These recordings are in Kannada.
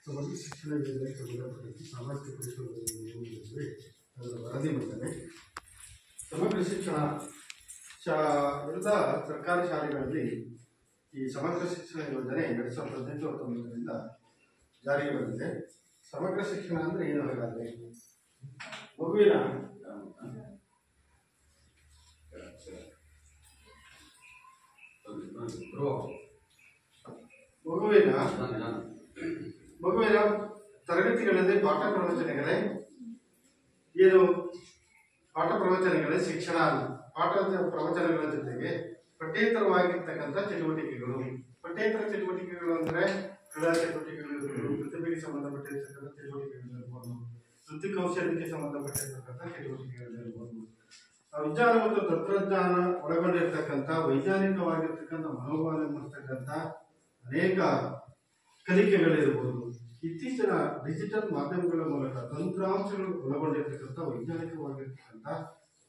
ಸಮಗ್ರ ಶಿಕ್ಷಣ ಯೋಜನೆಗೆ ಸಂಬಂಧಪಟ್ಟಂತೆ ಸಾಮಾಜಿಕ ಪರಿಶೋಧನೆ ಅದರ ವರದಿ ಮಾಡ್ತಾರೆ. ಸಮಗ್ರ ಶಿಕ್ಷಣ ಎಲ್ಲ ಸರ್ಕಾರಿ ಶಾಲೆಗಳಲ್ಲಿ ಈ ಸಮಗ್ರ ಶಿಕ್ಷಣ ಯೋಜನೆ 2018-19ರಿಂದ ಜಾರಿಗೆ ಬಂದಿದೆ. ಸಮಗ್ರ ಶಿಕ್ಷಣ ಅಂದರೆ ಏನು ಹಾಗಾದರೆ? ಮಗುವಿನ ತರಗತಿಗಳಲ್ಲಿ ಪಾಠ ಪ್ರವಚನಗಳೇ ಶಿಕ್ಷಣ ಅಲ್ಲ. ಪಾಠ ಪ್ರವಚನಗಳ ಜೊತೆಗೆ ಪಠ್ಯೇತರವಾಗಿರ್ತಕ್ಕಂಥ ಚಟುವಟಿಕೆಗಳು. ಪಠ್ಯೇತರ ಚಟುವಟಿಕೆಗಳು ಅಂದರೆ ಕ್ರೀಡಾ ಚಟುವಟಿಕೆಗಳಿರ್ಬೋದು, ಪ್ರತಿಭೆಗೆ ಸಂಬಂಧಪಟ್ಟಿರ್ತಕ್ಕಂಥ ಚಟುವಟಿಕೆಗಳಿರ್ಬೋದು, ವೃತ್ತಿ ಕೌಶಲ್ಯಕ್ಕೆ ಸಂಬಂಧಪಟ್ಟಿರ್ತಕ್ಕಂಥ ಚಟುವಟಿಕೆಗಳಿರ್ಬೋದು, ವಿಜ್ಞಾನ ಮತ್ತು ತಂತ್ರಜ್ಞಾನ ಒಳಗೊಂಡಿರ್ತಕ್ಕಂಥ ವೈಜ್ಞಾನಿಕವಾಗಿರ್ತಕ್ಕಂಥ ಮನೋಭಾವ ಮೂಡಿಸ್ತಕ್ಕಂಥ ಅನೇಕ ಕಲಿಕೆಗಳಿರ್ಬೋದು. ಇತ್ತೀಚಿನ ಡಿಜಿಟಲ್ ಮಾಧ್ಯಮಗಳ ಮೂಲಕ ತಂತ್ರಾಂಶಗಳು ಒಳಗೊಂಡಿರ್ತಕ್ಕಂಥ ವೈಜ್ಞಾನಿಕವಾಗಿರ್ತಕ್ಕಂಥ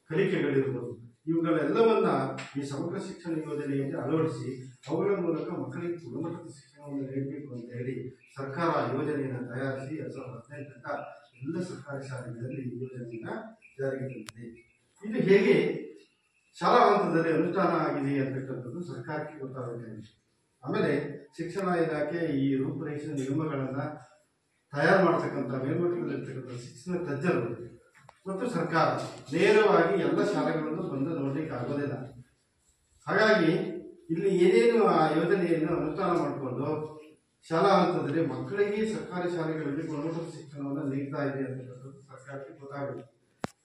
ಕಲಿಕೆಗಳಿರ್ಬೋದು. ಇವುಗಳೆಲ್ಲವನ್ನ ಈ ಸಮಗ್ರ ಶಿಕ್ಷಣ ಯೋಜನೆಯಲ್ಲಿ ಅಳವಡಿಸಿ ಅವುಗಳ ಮೂಲಕ ಮಕ್ಕಳಿಗೆ ಗುಣಮಟ್ಟದ ಶಿಕ್ಷಣವನ್ನು ನೀಡಬೇಕು ಅಂತ ಹೇಳಿ ಸರ್ಕಾರ ಯೋಜನೆಯನ್ನು ತಯಾರಿಸಿ 2018ರಿಂದ ಎಲ್ಲ ಸರ್ಕಾರಿ ಶಾಲೆಗಳಲ್ಲಿ ಈ ಯೋಜನೆಯನ್ನು ಜಾರಿಗೆ ತಂದಿದೆ. ಇದು ಹೇಗೆ ಶಾಲಾ ಹಂತದಲ್ಲಿ ಅನುಷ್ಠಾನ ಆಗಿದೆ ಅಂತಕ್ಕಂಥದ್ದು ಸರ್ಕಾರಕ್ಕೆ ಗೊತ್ತಾಗಬೇಕಾಗಿದೆ. ಆಮೇಲೆ ಶಿಕ್ಷಣ ಇಲಾಖೆ ಈ ರೂಪುರೇಷೆ ನಿಯಮಗಳನ್ನು ತಯಾರು ಮಾಡ್ತಕ್ಕಂಥ ಮೇಲ್ಮಟ್ಟದಲ್ಲಿರ್ತಕ್ಕಂಥ ಶಿಕ್ಷಣ ತಜ್ಞರು ಮತ್ತು ಸರ್ಕಾರ ನೇರವಾಗಿ ಎಲ್ಲ ಶಾಲೆಗಳನ್ನು ಬಂದು ನೋಡ್ಲಿಕ್ಕೆ ಆಗೋದಿಲ್ಲ. ಹಾಗಾಗಿ ಇಲ್ಲಿ ಏನೇನು ಆ ಯೋಜನೆಯನ್ನು ಅನುಷ್ಠಾನ ಮಾಡಿಕೊಂಡು ಶಾಲಾ ಹಂತದಲ್ಲಿ ಮಕ್ಕಳಿಗೆ ಸರ್ಕಾರಿ ಶಾಲೆಗಳಲ್ಲಿ ಗುಣಮಟ್ಟದ ಶಿಕ್ಷಣವನ್ನು ನೀಡ್ತಾ ಇದೆ ಅಂತಕ್ಕಂಥದ್ದು ಸರ್ಕಾರಕ್ಕೆ ಗೊತ್ತಾಗಬೇಕು.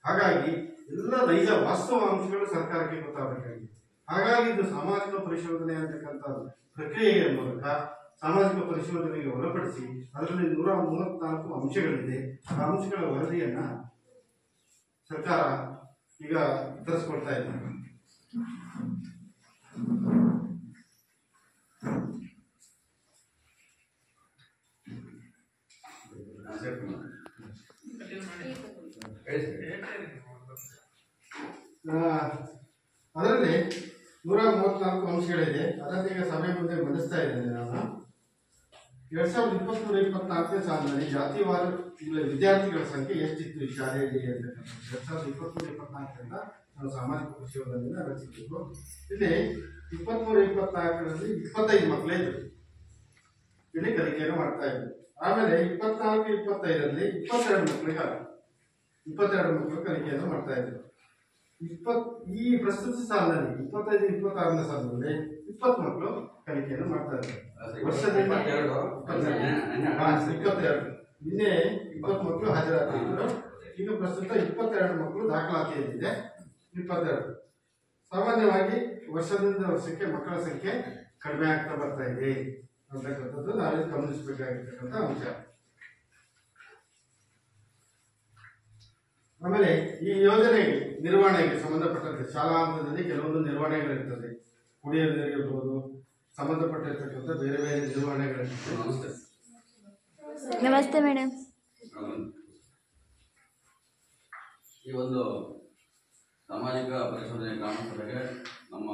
ಹಾಗಾಗಿ ಎಲ್ಲ ನೈಜ ವಾಸ್ತವಾಂಶಗಳು ಸರ್ಕಾರಕ್ಕೆ ಗೊತ್ತಾಗಬೇಕಾಗಿದೆ. ಹಾಗಾಗಿ ಇದು ಸಾಮಾಜಿಕ ಪರಿಶೋಧನೆ ಅಂತಕ್ಕಂಥ ಪ್ರಕ್ರಿಯೆಯ ಮೂಲಕ ಸಾಮಾಜಿಕ ಪರಿಶೋಧನೆಗೆ ಒಳಪಡಿಸಿ ಅದರಲ್ಲಿ 134 ಅಂಶಗಳಿದೆ. ಆ ಅಂಶಗಳ ವರದಿಯನ್ನ ಸರ್ಕಾರ ಈಗ ತರಿಸ್ಕೊಳ್ತಾ ಇದೆ. ಅದರಲ್ಲಿ 134 ಅಂಶಗಳಿದೆ. ಅದನ್ನು ಈಗ ಸಭೆ ಮುಂದೆ ಮಂಡಿಸ್ತಾ ಇದ್ದೇನೆ ನಾನು. 2023-24ನೇ ಸಾಲಿನಲ್ಲಿ ಜಾತಿವಾರ ವಿದ್ಯಾರ್ಥಿಗಳ ಸಂಖ್ಯೆ ಎಷ್ಟಿತ್ತು ಈ ಶಾಲೆಯಲ್ಲಿ ಅಂತಕ್ಕಂಥದ್ದು 2023-24ರಿಂದ ನಾವು ಸಾಮಾಜಿಕ ಪರಿಶೋಧನೆಯನ್ನು ರಚಿಸಬೇಕು. ಇಲ್ಲಿ 23-24ರಲ್ಲಿ 25 ಮಕ್ಕಳೇ ಇದ್ದರು, ಇಲ್ಲಿ ಕಲಿಕೆಯನ್ನು ಮಾಡ್ತಾ ಇದ್ರು. ಆಮೇಲೆ 24-25ರಲ್ಲಿ 22 ಮಕ್ಕಳಿಗೆ 22 ಮಕ್ಕಳು ಕಲಿಕೆಯನ್ನು ಮಾಡ್ತಾ ಇದ್ರು. ಈ ಪ್ರಸ್ತುತ ಸಾಲಿನಲ್ಲಿ 25-26ನೇ ಸಾಲಿನಲ್ಲಿ 20 ಮಕ್ಕಳು ಕಲಿಕೆಯನ್ನು ಮಾಡ್ತಾ ಇದ್ದಾರೆ. ವರ್ಷದಿಂದ 22 ನಿನ್ನೆ 20 ಮಕ್ಕಳು ಹಾಜರಾತಿದ್ರು. ಈಗ ಪ್ರಸ್ತುತ 22 ಮಕ್ಕಳು ದಾಖಲಾತಿಯಲ್ಲಿದೆ. 22 ಸಾಮಾನ್ಯವಾಗಿ ವರ್ಷದಿಂದ ವರ್ಷಕ್ಕೆ ಮಕ್ಕಳ ಸಂಖ್ಯೆ ಕಡಿಮೆ ಆಗ್ತಾ ಬರ್ತಾ ಇದೆ ಅಂತಕ್ಕಂಥದ್ದು ನಾವೇ ಗಮನಿಸಬೇಕಾಗಿರ್ತಕ್ಕಂಥ ಅಂಶ. ಆಮೇಲೆ ಈ ಯೋಜನೆ ನಿರ್ವಹಣೆಗೆ ಸಂಬಂಧಪಟ್ಟಂತೆ ಶಾಲಾ ಹಂತದಲ್ಲಿ ಕೆಲವೊಂದು ನಿರ್ವಹಣೆಗಳಿರ್ತದೆ. ಕುಡಿಯುವ ನೀರಿರ್ಬೋದು, ಸಂಬಂಧಪಟ್ಟಿರ್ತಕ್ಕಂಥ ಬೇರೆ ಬೇರೆ ನಿರ್ವಹಣೆಗಳಿರ್ತದೆ. ನಮಸ್ತೆ ಮೇಡಮ್. ಈ ಒಂದು ಸಾಮಾಜಿಕ ಪರಿಶೋಧನೆ ಗ್ರಾಮ ಸಭೆಗೆ ನಮ್ಮ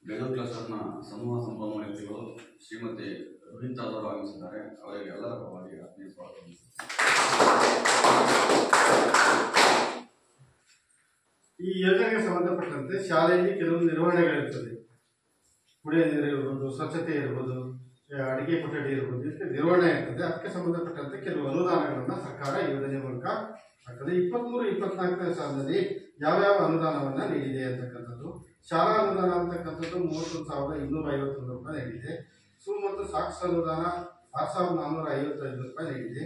ಬೆಂಗಳೂರು ಕ್ಲಸ್ಟರ್ನ ಸಮೂಹ ಸಂಪನ್ಮೂಲ ವ್ಯಕ್ತಿಗಳು ಶ್ರೀಮತಿ ರೋಹಿತ್ ಅವರು ಆಗಮಿಸಿದ್ದಾರೆ. ಅವರಿಗೆ ಎಲ್ಲರ ಪರವಾಗಿ ಆತ್ಮೀಯ ಸ್ವಾಗತ. ಈ ಯೋಜನೆಗೆ ಸಂಬಂಧಪಟ್ಟಂತೆ ಶಾಲೆಯಲ್ಲಿ ಕೆಲವೊಂದು ನಿರ್ವಹಣೆಗಳಿರ್ತದೆ. ಕುಡಿಯುವ ನೀರು ಇರ್ಬೋದು, ಸ್ವಚ್ಛತೆ ಇರ್ಬೋದು, ಅಡಿಗೆ ಕೊಠಡಿ ಇರ್ಬೋದು, ಇದಕ್ಕೆ ನಿರ್ವಹಣೆ ಇರ್ತದೆ. ಅದಕ್ಕೆ ಸಂಬಂಧಪಟ್ಟಂತೆ ಕೆಲವು ಅನುದಾನಗಳನ್ನು ಸರ್ಕಾರ ಯೋಜನೆ ಮೂಲಕ ಆಗ್ತದೆ. 23-24ನೇ ಸಾಲಿನಲ್ಲಿ ಯಾವ್ಯಾವ ಅನುದಾನವನ್ನು ನೀಡಿದೆ ಅಂತಕ್ಕಂಥದ್ದು. ಶಾಲಾ ಅನುದಾನ ಅಂತಕ್ಕಂಥದ್ದು 31,251 ರೂಪಾಯಿ ನೀಡಿದೆ. ಮತ್ತು ಸಾಕ್ಷ ಅನುದಾನ 6,455 ರೂಪಾಯಿ ನೀಡಿದೆ.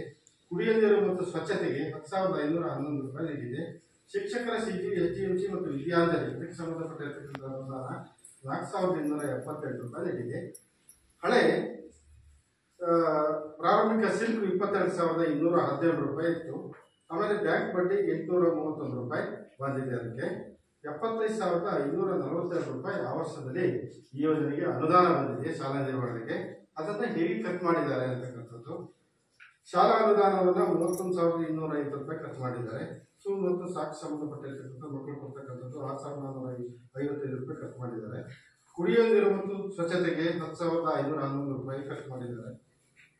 ಕುಡಿಯುವ ನೀರು ಮತ್ತು ಸ್ವಚ್ಛತೆಗೆ 10,511 ರೂಪಾಯಿ ನೀಡಿದೆ. ಶಿಕ್ಷಕರ CG, SDMC ಮತ್ತು ವಿದ್ಯಾಂಜಲಿ ಇದಕ್ಕೆ ಸಂಬಂಧಪಟ್ಟಿರ್ತಕ್ಕಂಥ ಅನುದಾನ 4,278 ರೂಪಾಯಿ ನೀಡಿದೆ. ಹಳೆ ಪ್ರಾರಂಭಿಕ ಸಿಲ್ಕ್ 22,217 ರೂಪಾಯಿ ಇತ್ತು. ಆಮೇಲೆ ಬ್ಯಾಂಕ್ ಬಡ್ಡಿ 831 ರೂಪಾಯಿ ಬಂದಿದೆ. ಅದಕ್ಕೆ 75,542 ರೂಪಾಯಿ ಆ ವರ್ಷದಲ್ಲಿ ಈ ಯೋಜನೆಗೆ ಅನುದಾನ ಬಂದಿದೆ ಶಾಲಾ ನಿರ್ವಹಣೆಗೆ. ಅದನ್ನು ಹೇಗೆ ಖರ್ಚು ಮಾಡಿದ್ದಾರೆ ಅಂತಕ್ಕಂಥದ್ದು. ಶಾಲಾ ಅನುದಾನವನ್ನು 31,250 ರೂಪಾಯಿ ಖರ್ಚು ಮಾಡಿದ್ದಾರೆ. ಮತ್ತು ಸಾಕ್ಷಿ ಸಂಬಂಧಪಟ್ಟಿರ್ತಕ್ಕಂಥ ಮಕ್ಕಳು ಕೊಡ್ತಕ್ಕಂಥದ್ದು 6,455 ರೂಪಾಯಿ ಖರ್ಚು ಮಾಡಿದ್ದಾರೆ. ಕುಡಿಯುವ ನೀರು ಮತ್ತು ಸ್ವಚ್ಛತೆಗೆ 10,511 ರೂಪಾಯಿ ಖರ್ಚು ಮಾಡಿದ್ದಾರೆ.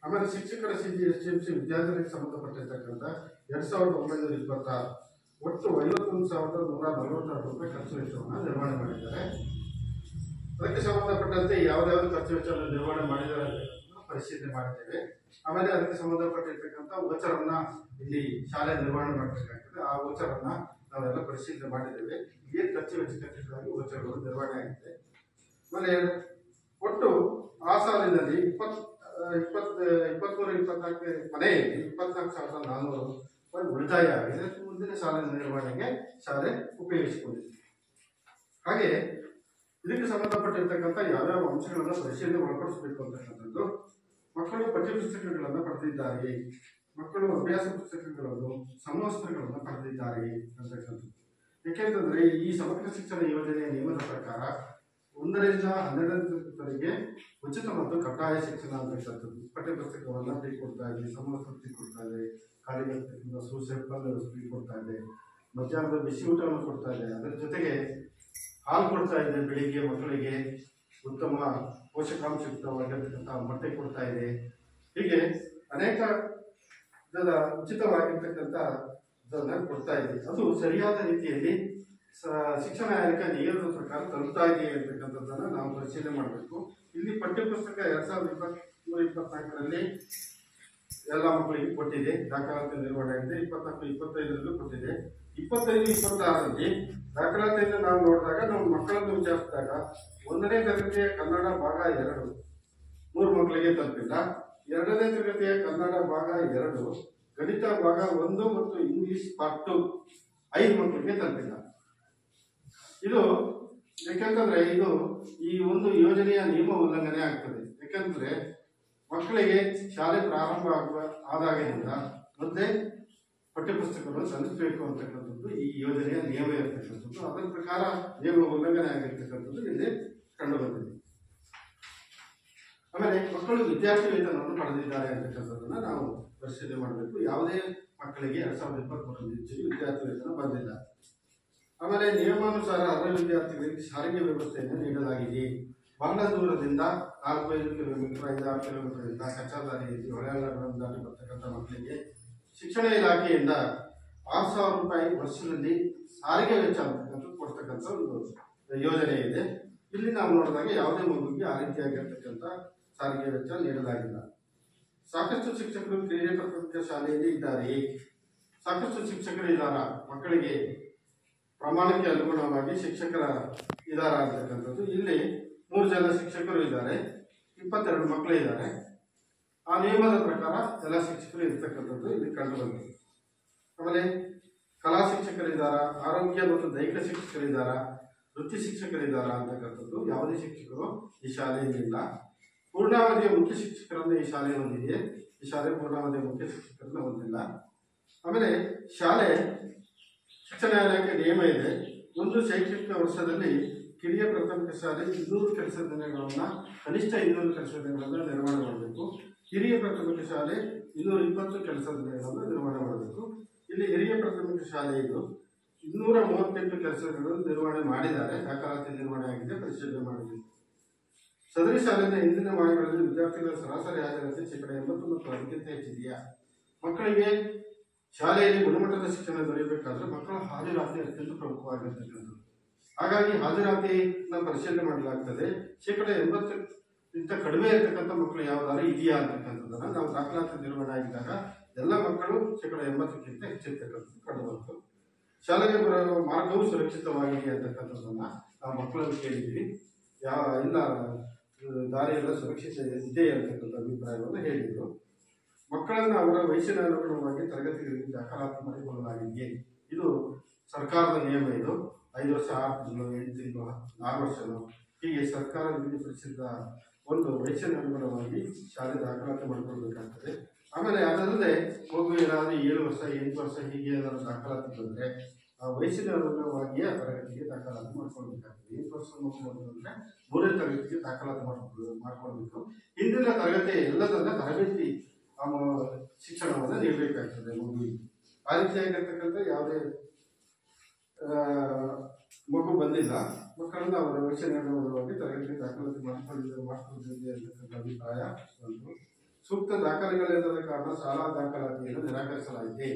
ಆಮೇಲೆ ಶಿಕ್ಷಕರ CGSTMC ವಿದ್ಯಾರ್ಥಿಗಳಿಗೆ ಸಂಬಂಧಪಟ್ಟಿರ್ತಕ್ಕಂಥ 2926 ಒಟ್ಟು 51,146 ರೂಪಾಯಿ ಖರ್ಚು ವೆಚ್ಚವನ್ನು ನಿರ್ವಹಣೆ ಮಾಡಿದ್ದಾರೆ. ಅದಕ್ಕೆ ಸಂಬಂಧಪಟ್ಟಂತೆ ಯಾವ್ದಾವ್ದು ಖರ್ಚು ವೆಚ್ಚವನ್ನು ನಿರ್ವಹಣೆ ಮಾಡಿದ್ದಾರೆ ಅಂತ ಪರಿಶೀಲನೆ ಮಾಡಿದ್ದೇವೆ. ಆಮೇಲೆ ಅದಕ್ಕೆ ಸಂಬಂಧಪಟ್ಟಿರ್ತಕ್ಕಂಥ ವೋಚರನ್ನ ಇಲ್ಲಿ ಶಾಲೆ ನಿರ್ವಹಣೆ ಮಾಡಬೇಕಾಗ್ತದೆ. ಆ ವೋಚರನ್ನ ನಾವೆಲ್ಲ ಪರಿಶೀಲನೆ ಮಾಡಿದ್ದೇವೆ. ಏನು ಖರ್ಚು ವೆಚ್ಚಕ್ಕಾಗಿ ವೋಚರ್ಗಳು ನಿರ್ವಹಣೆ ಆಗಿದೆ. ಆಮೇಲೆ ಒಟ್ಟು ಆ ಸಾಲಿನಲ್ಲಿ 23-24 ಮನೆಯಲ್ಲಿ 24,400 ರೂಪಾಯಿ ಉಳಿತಾಯ ಆಗಿದೆ. ಮುಂದಿನ ಸಾಲಿನ ನಿರ್ವಹಣೆಗೆ ಶಾಲೆ ಉಪಯೋಗಿಸಿಕೊಂಡಿದೆ. ಹಾಗೆ ಇದಕ್ಕೆ ಸಂಬಂಧಪಟ್ಟಿರ್ತಕ್ಕಂಥ ಯಾವ್ಯಾವ ಅಂಶಗಳನ್ನು ಪರಿಶೀಲನೆ ಒಳಪಡಿಸಬೇಕು ಅಂತಕ್ಕಂಥದ್ದು, ಮಕ್ಕಳು ಪಠ್ಯಪುಸ್ತಕಗಳನ್ನು ಪಡೆದಿದ್ದಾರೆ, ಮಕ್ಕಳು ಅಭ್ಯಾಸ ಪುಸ್ತಕಗಳನ್ನು, ಸಮವಸ್ತ್ರಗಳನ್ನು ಪಡೆದಿದ್ದಾರೆ ಅಂತಕ್ಕಂಥದ್ದು. ಏಕೆಂತಂದ್ರೆ ಈ ಸಮಗ್ರ ಶಿಕ್ಷಣ ಯೋಜನೆಯ ನಿಯಮದ ಪ್ರಕಾರ 1ರಿಂದ 12ನೇ ತರಗತಿವರೆಗೆ ಉಚಿತ ಮತ್ತು ಕಡ್ಡಾಯ ಶಿಕ್ಷಣ ಅಂತಕ್ಕಂಥದ್ದು. ಪಠ್ಯಪುಸ್ತಕವನ್ನು ಫ್ರೀ ಕೊಡ್ತಾ ಇದೆ, ಸಮವಸ್ತ್ರ ಫ್ರೀ ಕೊಡ್ತಾ ಇದೆ, ಖಾಲಿ ಸೂಸೆಪ್ಪಲ್ ಫ್ರೀ ಕೊಡ್ತಾ ಇದೆ, ಮಧ್ಯಾಹ್ನದ ಬಿಸಿ ಊಟವನ್ನು ಕೊಡ್ತಾ ಇದೆ, ಅದರ ಜೊತೆಗೆ ಹಾಲು ಕೊಡ್ತಾ ಇದೆ, ಬೆಳಿಗ್ಗೆ ಮಕ್ಕಳಿಗೆ ಉತ್ತಮ ಪೋಷಕಾಂಶಯುಕ್ತವಾಗಿರ್ತಕ್ಕಂಥ ಮೊಟ್ಟೆ ಕೊಡ್ತಾ ಇದೆ. ಹೀಗೆ ಅನೇಕ ಉಚಿತವಾಗಿರ್ತಕ್ಕಂಥ ಕೊಡ್ತಾ ಇದೆ. ಅದು ಸರಿಯಾದ ರೀತಿಯಲ್ಲಿ ಶಿಕ್ಷಣ ಇಲಾಖೆ ನಿಯಮದ ಪ್ರಕಾರ ತಲುಪ್ತಾ ಇದೆ ಅಂತಕ್ಕಂಥದ್ದನ್ನು ನಾವು ಪರಿಶೀಲನೆ ಮಾಡಬೇಕು. ಇಲ್ಲಿ ಪಠ್ಯಪುಸ್ತಕ 2023-24ರಲ್ಲಿ ಎಲ್ಲ ಮಕ್ಕಳಿಗೆ ಕೊಟ್ಟಿದೆ, ದಾಖಲಾತಿ ನಿರ್ವಹಣೆ ಆಗಿದೆ. 24-25ರಲ್ಲೂ ಕೊಟ್ಟಿದೆ. 25-26ರಲ್ಲಿ ದಾಖಲಾತಿಯನ್ನು ನಾವು ನೋಡಿದಾಗ, ನಾವು ಮಕ್ಕಳನ್ನು ವಿಚಾರಿಸಿದಾಗ 1ನೇ ತರಗತಿಯ ಕನ್ನಡ ಭಾಗ 2 3 ಮಕ್ಕಳಿಗೆ ತಲುಪಿಲ್ಲ. 2ನೇ ತರಗತಿಯ ಕನ್ನಡ ಭಾಗ 2, ಗಣಿತ ಭಾಗ 1 ಮತ್ತು ಇಂಗ್ಲಿಷ್ ಪಾರ್ಟ್ 2 5 ಮಕ್ಕಳಿಗೆ ತಲುಪಿಲ್ಲ. ಇದು ಯಾಕೆಂತಂದ್ರೆ ಇದು ಈ ಒಂದು ಯೋಜನೆಯ ನಿಯಮ ಉಲ್ಲಂಘನೆ ಆಗ್ತದೆ. ಯಾಕಂದ್ರೆ ಮಕ್ಕಳಿಗೆ ಶಾಲೆ ಪ್ರಾರಂಭ ಆದಾಗಿನಿಂದ ಮೊದಲೇ ಪಠ್ಯಪುಸ್ತಕವನ್ನು ಸಲ್ಲಿಸಬೇಕು ಅಂತಕ್ಕಂಥದ್ದು ಈ ಯೋಜನೆಯ ನಿಯಮ ಇರತಕ್ಕಂಥದ್ದು. ಅದರ ಪ್ರಕಾರ ನಿಯಮ ಉಲ್ಲಂಘನೆ ಆಗಿರ್ತಕ್ಕಂಥದ್ದು ಇಲ್ಲಿ ಕಂಡು ಬಂದಿದೆ. ಆಮೇಲೆ ಮಕ್ಕಳು ವಿದ್ಯಾರ್ಥಿ ವೇತನವನ್ನು ಪಡೆದಿದ್ದಾರೆ ಅಂತಕ್ಕಂಥದ್ದನ್ನ ನಾವು ಪರಿಶೀಲನೆ ಮಾಡಬೇಕು. ಯಾವುದೇ ಮಕ್ಕಳಿಗೆ 2023 ವಿದ್ಯಾರ್ಥಿ ವೇತನ ಬಂದಿಲ್ಲ. ಆಮೇಲೆ ನಿಯಮಾನುಸಾರ ಅರ್ಹ ವಿದ್ಯಾರ್ಥಿಗಳಿಗೆ ಸಾರಿಗೆ ವ್ಯವಸ್ಥೆಯನ್ನು ನೀಡಲಾಗಿದೆ. ಬಹಳ ದೂರದಿಂದ 4-5 ಕಿಲೋಮೀಟರ್ 5-6 ಕಿಲೋಮೀಟರ್ದಿಂದ ಕಚ್ಚಾದಾರಿಯಲ್ಲಿ ಹೊಳೆಗಳನ್ನು ದಾಟಿ ಬರ್ತಕ್ಕಂಥ ಮಕ್ಕಳಿಗೆ ಶಿಕ್ಷಣ ಇಲಾಖೆಯಿಂದ 6,000 ರೂಪಾಯಿ ವರ್ಷದಲ್ಲಿ ಸಾರಿಗೆ ವೆಚ್ಚ ಅಂತಕ್ಕಂಥದ್ದು ಕೊಡ್ತಕ್ಕಂಥ ಒಂದು ಯೋಜನೆ ಇದೆ. ಇಲ್ಲಿ ನಾವು ನೋಡಿದಾಗ ಯಾವುದೇ ಮಗುವಿಗೆ ಆ ರೀತಿಯಾಗಿರ್ತಕ್ಕಂಥ ಸಾರಿಗೆ ವೆಚ್ಚ ನೀಡಲಾಗಿಲ್ಲ. ಸಾಕಷ್ಟು ಶಿಕ್ಷಕರು ಕ್ರೀಡೆ ಪ್ರಾಥಮಿಕ ಶಾಲೆಯಲ್ಲಿ ಇದ್ದಾರೆ. ಸಾಕಷ್ಟು ಶಿಕ್ಷಕರು ಇದ್ದಾರ, ಮಕ್ಕಳಿಗೆ ಪ್ರಮಾಣಕ್ಕೆ ಅನುಗುಣವಾಗಿ ಶಿಕ್ಷಕರ ಇದಾರ ಅಂತಕ್ಕಂಥದ್ದು. ಇಲ್ಲಿ 3 ಜನ ಶಿಕ್ಷಕರು ಇದ್ದಾರೆ, 22 ಮಕ್ಕಳು ಇದ್ದಾರೆ. ಆ ನಿಯಮದ ಪ್ರಕಾರ ಎಲ್ಲ ಶಿಕ್ಷಕರು ಇರ್ತಕ್ಕಂಥದ್ದು ಇಲ್ಲಿ ಕಂಡು ಬಂದಿದೆ. ಆಮೇಲೆ ಕಲಾ ಶಿಕ್ಷಕರಿದ್ದಾರ, ಆರೋಗ್ಯ ಮತ್ತು ದೈಹಿಕ ಶಿಕ್ಷಕರಿದ್ದಾರ, ವೃತ್ತಿ ಶಿಕ್ಷಕರಿದ್ದಾರ ಅಂತಕ್ಕಂಥದ್ದು ಯಾವುದೇ ಶಿಕ್ಷಕರು ಈ ಶಾಲೆಯಲ್ಲಿ ಇಲ್ಲ. ಪೂರ್ಣಾವಧಿಯ ಮುಖ್ಯ ಶಿಕ್ಷಕರನ್ನು ಈ ಶಾಲೆ ಹೊಂದಿದೆ. ಈ ಶಾಲೆ ಪೂರ್ಣಾವಧಿಯ ಮುಖ್ಯ ಶಿಕ್ಷಕರನ್ನು ಹೊಂದಿಲ್ಲ. ಆಮೇಲೆ ಶಾಲೆ ಶಿಕ್ಷಣ ಇಲಾಖೆ ನಿಯಮ ಇದೆ. ಒಂದು ಶೈಕ್ಷಣಿಕ ವರ್ಷದಲ್ಲಿ ಕಿರಿಯ ಪ್ರಾಥಮಿಕ ಶಾಲೆ 200 ಕೆಲಸ ದಿನಗಳನ್ನು, ಕನಿಷ್ಠ 200 ಕೆಲಸ ದಿನಗಳನ್ನು ನಿರ್ವಹಣೆ ಮಾಡಬೇಕು. ಹಿರಿಯ ಪ್ರಾಥಮಿಕ ಶಾಲೆ 220 ಕೆಲಸ ದಿನಗಳನ್ನು ನಿರ್ವಹಣೆ ಮಾಡಬೇಕು. ಇಲ್ಲಿ ಹಿರಿಯ ಪ್ರಾಥಮಿಕ ಶಾಲೆ ಇದು 238 ಕೆಲಸಗಳನ್ನು ನಿರ್ವಹಣೆ ಮಾಡಿದ್ದಾರೆ. ದಾಖಲಾತಿ ನಿರ್ವಹಣೆ ಆಗಿದೆ, ಪರಿಶೀಲನೆ ಮಾಡಿದೆ. ಸದರಿ ಶಾಲೆಯ ಹಿಂದಿನ ವಾರಗಳಲ್ಲಿ ವಿದ್ಯಾರ್ಥಿಗಳ ಸರಾಸರಿ ಹಾಜರಾತಿ 80 ಮತ್ತು ಅದಕ್ಕಿಂತ ಹೆಚ್ಚಿದೆಯಾ? ಮಕ್ಕಳಿಗೆ ಶಾಲೆಯಲ್ಲಿ ಗುಣಮಟ್ಟದ ಶಿಕ್ಷಣ ದೊರೆಯಬೇಕಾದ್ರೆ ಮಕ್ಕಳ ಹಾಜರಾತಿ ಅತ್ಯಂತ ಪ್ರಮುಖವಾಗಿರ್ತಕ್ಕಂಥದ್ದು. ಹಾಗಾಗಿ ಹಾಜರಾತಿನ ಪರಿಶೀಲನೆ ಮಾಡಲಾಗ್ತದೆ. 80% ಕಡಿಮೆ ಇರತಕ್ಕಂಥ ಮಕ್ಕಳು ಯಾವ್ದಾದ್ರು ಇದೆಯಾ ಅಂತಕ್ಕಂಥದ್ದನ್ನ ನಾವು ದಾಖಲಾತಿ ನಿರ್ವಹಣೆ ಆಗಿದ್ದಾಗ ಎಲ್ಲ ಮಕ್ಕಳು 80%ಕ್ಕಿಂತ ಹೆಚ್ಚಿರ್ತಕ್ಕಂಥದ್ದು ಕಂಡು ಬಂತು. ಶಾಲೆಗೆ ಬರುವ ಮಾರ್ಗವು ಸುರಕ್ಷಿತವಾಗಿದೆ ಅಂತಕ್ಕಂಥದ್ದನ್ನ ನಾವು ಮಕ್ಕಳನ್ನು ಕೇಳಿದ್ವಿ. ಇಲ್ಲ ದಾರಿಯೆಲ್ಲ ಸುರಕ್ಷಿತ ಇದೆ ಅಂತಕ್ಕಂಥ ಅಭಿಪ್ರಾಯವನ್ನು ಹೇಳಿದರು. ಮಕ್ಕಳನ್ನು ಅವರ ವಯಸ್ಸಿನ ಅನುಗುಣವಾಗಿ ತರಗತಿಗಳಿಗೆ ದಾಖಲಾತಿ ಮಾಡಿಕೊಳ್ಳಲಾಗಿದೆ. ಇದು ಸರ್ಕಾರದ ನಿಯಮ. ಇದು 5 ವರ್ಷ 6 ತಿಂಗಳು 8 ತಿಂಗಳು 6 ವರ್ಷಗಳು ಹೀಗೆ ಸರ್ಕಾರ ನಿಗದಿಪಡಿಸಿದ ಒಂದು ವಯಸ್ಸಿನ ಅನುಗುಣವಾಗಿ ಶಾಲೆ ದಾಖಲಾತಿ ಮಾಡಿಕೊಳ್ಬೇಕಾಗ್ತದೆ. ಆಮೇಲೆ ಅದಲ್ಲದೆ ಮಗು ಏನಾದರೂ 7 ವರ್ಷ 8 ವರ್ಷ ಹೀಗೆ ಏನಾದರೂ ದಾಖಲಾತಿ ಬಂದರೆ ಆ ವಯಸ್ಸಿನ ಅನುಗುಣವಾಗಿಯೇ ಆ ತರಗತಿಗೆ ದಾಖಲಾತಿ ಮಾಡ್ಕೊಳ್ಬೇಕಾಗ್ತದೆ. 8 ವರ್ಷ ಮಗು ಬಂದರೆ 3ನೇ ತರಗತಿಗೆ ದಾಖಲಾತಿ ಮಾಡ್ಕೊಳ್ಬೇಕು. ಹಿಂದಿನ ತರಗತಿ ಎಲ್ಲದನ್ನ ತರಬೇತಿ ಶಿಕ್ಷಣವನ್ನು ನೀಡಬೇಕಾಗ್ತದೆ ಮಗುವಿಗೆ. ಆ ರೀತಿಯಾಗಿರ್ತಕ್ಕಂಥ ಯಾವುದೇ ಮಗು ಬಂದಿಲ್ಲ, ಮಕ್ಕಳನ್ನು ಅವರ ವಯಸ್ಸಿನ ಅನುಗುಣವಾಗಿ ತರಗತಿಗೆ ದಾಖಲಾತಿ ಮಾಡ್ಕೊಂಡಿದೆ ಅಂತಕ್ಕಂಥ ಅಭಿಪ್ರಾಯ ಬಂತು. ಸೂಕ್ತ ದಾಖಲೆಗಳಿಲ್ಲದ ಕಾರಣ ಶಾಲಾ ದಾಖಲಾತಿಯನ್ನು ನಿರಾಕರಿಸಲಾಗಿದೆ.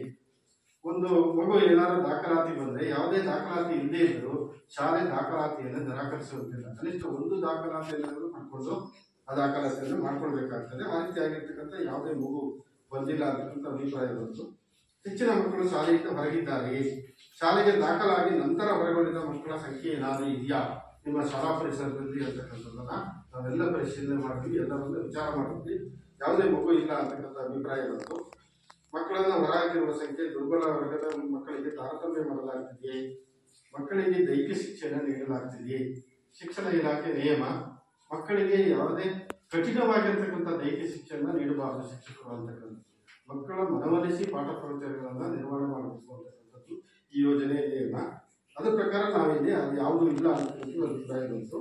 ಒಂದು ಮಗು ಏನಾದರೂ ದಾಖಲಾತಿ ಬಂದರೆ ಯಾವುದೇ ದಾಖಲಾತಿ ಇಲ್ಲದೇ ಇದ್ದರೂ ಶಾಲೆ ದಾಖಲಾತಿಯನ್ನು ನಿರಾಕರಿಸುವುದಿಲ್ಲ. ಕನಿಷ್ಠ ಒಂದು ದಾಖಲಾತಿಯನ್ನು ಪಡ್ಕೊಂಡು ಆ ದಾಖಲಾತಿಯನ್ನು ಮಾಡ್ಕೊಳ್ಬೇಕಾಗ್ತದೆ. ಆ ರೀತಿಯಾಗಿರ್ತಕ್ಕಂಥ ಯಾವುದೇ ಮಗು ಬಂದಿಲ್ಲ ಅಂತಕ್ಕಂಥ ಅಭಿಪ್ರಾಯ ಬಂತು. ಹೆಚ್ಚಿನ ಮಕ್ಕಳು ಶಾಲೆಯಿಂದ ಹೊರಗಿದ್ದಾರೆ, ಶಾಲೆಗೆ ದಾಖಲಾಗಿ ನಂತರ ಹೊರಗುಳಿದ ಮಕ್ಕಳ ಸಂಖ್ಯೆ ಏನಾದರೂ ಇದೆಯಾ ನಿಮ್ಮ ಶಾಲಾ ಪರಿಸರದಲ್ಲಿ ಅಂತಕ್ಕಂಥದ್ದನ್ನ ನಾವೆಲ್ಲ ಪರಿಶೀಲನೆ ಮಾಡಿದ್ವಿ, ಎಲ್ಲರನ್ನ ವಿಚಾರ ಮಾಡಿದ್ವಿ. ಯಾವುದೇ ಮಗು ಇಲ್ಲ ಅಂತಕ್ಕಂಥ ಅಭಿಪ್ರಾಯ ಬಂತು. ಮಕ್ಕಳನ್ನು ಹೊರಹಾಕಿರುವ ಸಂಖ್ಯೆ ದುರ್ಬಲ ವರ್ಗದ ಮಕ್ಕಳಿಗೆ ತಾರತಮ್ಯ ಮಾಡಲಾಗ್ತಿದೆಯೇ, ಮಕ್ಕಳಿಗೆ ದೈಹಿಕ ಶಿಕ್ಷಣ ನೀಡಲಾಗ್ತಿದೆಯೇ, ಶಿಕ್ಷಣ ಇಲಾಖೆ ನಿಯಮ ಮಕ್ಕಳಿಗೆ ಯಾವುದೇ ಕಠಿಣವಾಗಿರ್ತಕ್ಕಂಥ ದೈಹಿಕ ಶಿಕ್ಷಣ ನೀಡಬಾರದು ಶಿಕ್ಷಕರು ಅಂತಕ್ಕಂಥದ್ದು. ಮಕ್ಕಳ ಮನವೊಲಿಸಿ ಪಾಠ ಪ್ರವಚನಗಳನ್ನು ನಿರ್ವಹಣೆ ಮಾಡಬೇಕು ಅಂತಕ್ಕಂಥದ್ದು ಈ ಯೋಜನೆ ನಿಯಮ. ಅದರ ಪ್ರಕಾರ ನಾವಿಲ್ಲಿ ಅದು ಯಾವುದೂ ಇಲ್ಲ ಅಂತಕ್ಕಂಥ ಅಭಿಪ್ರಾಯ ಬಂತು.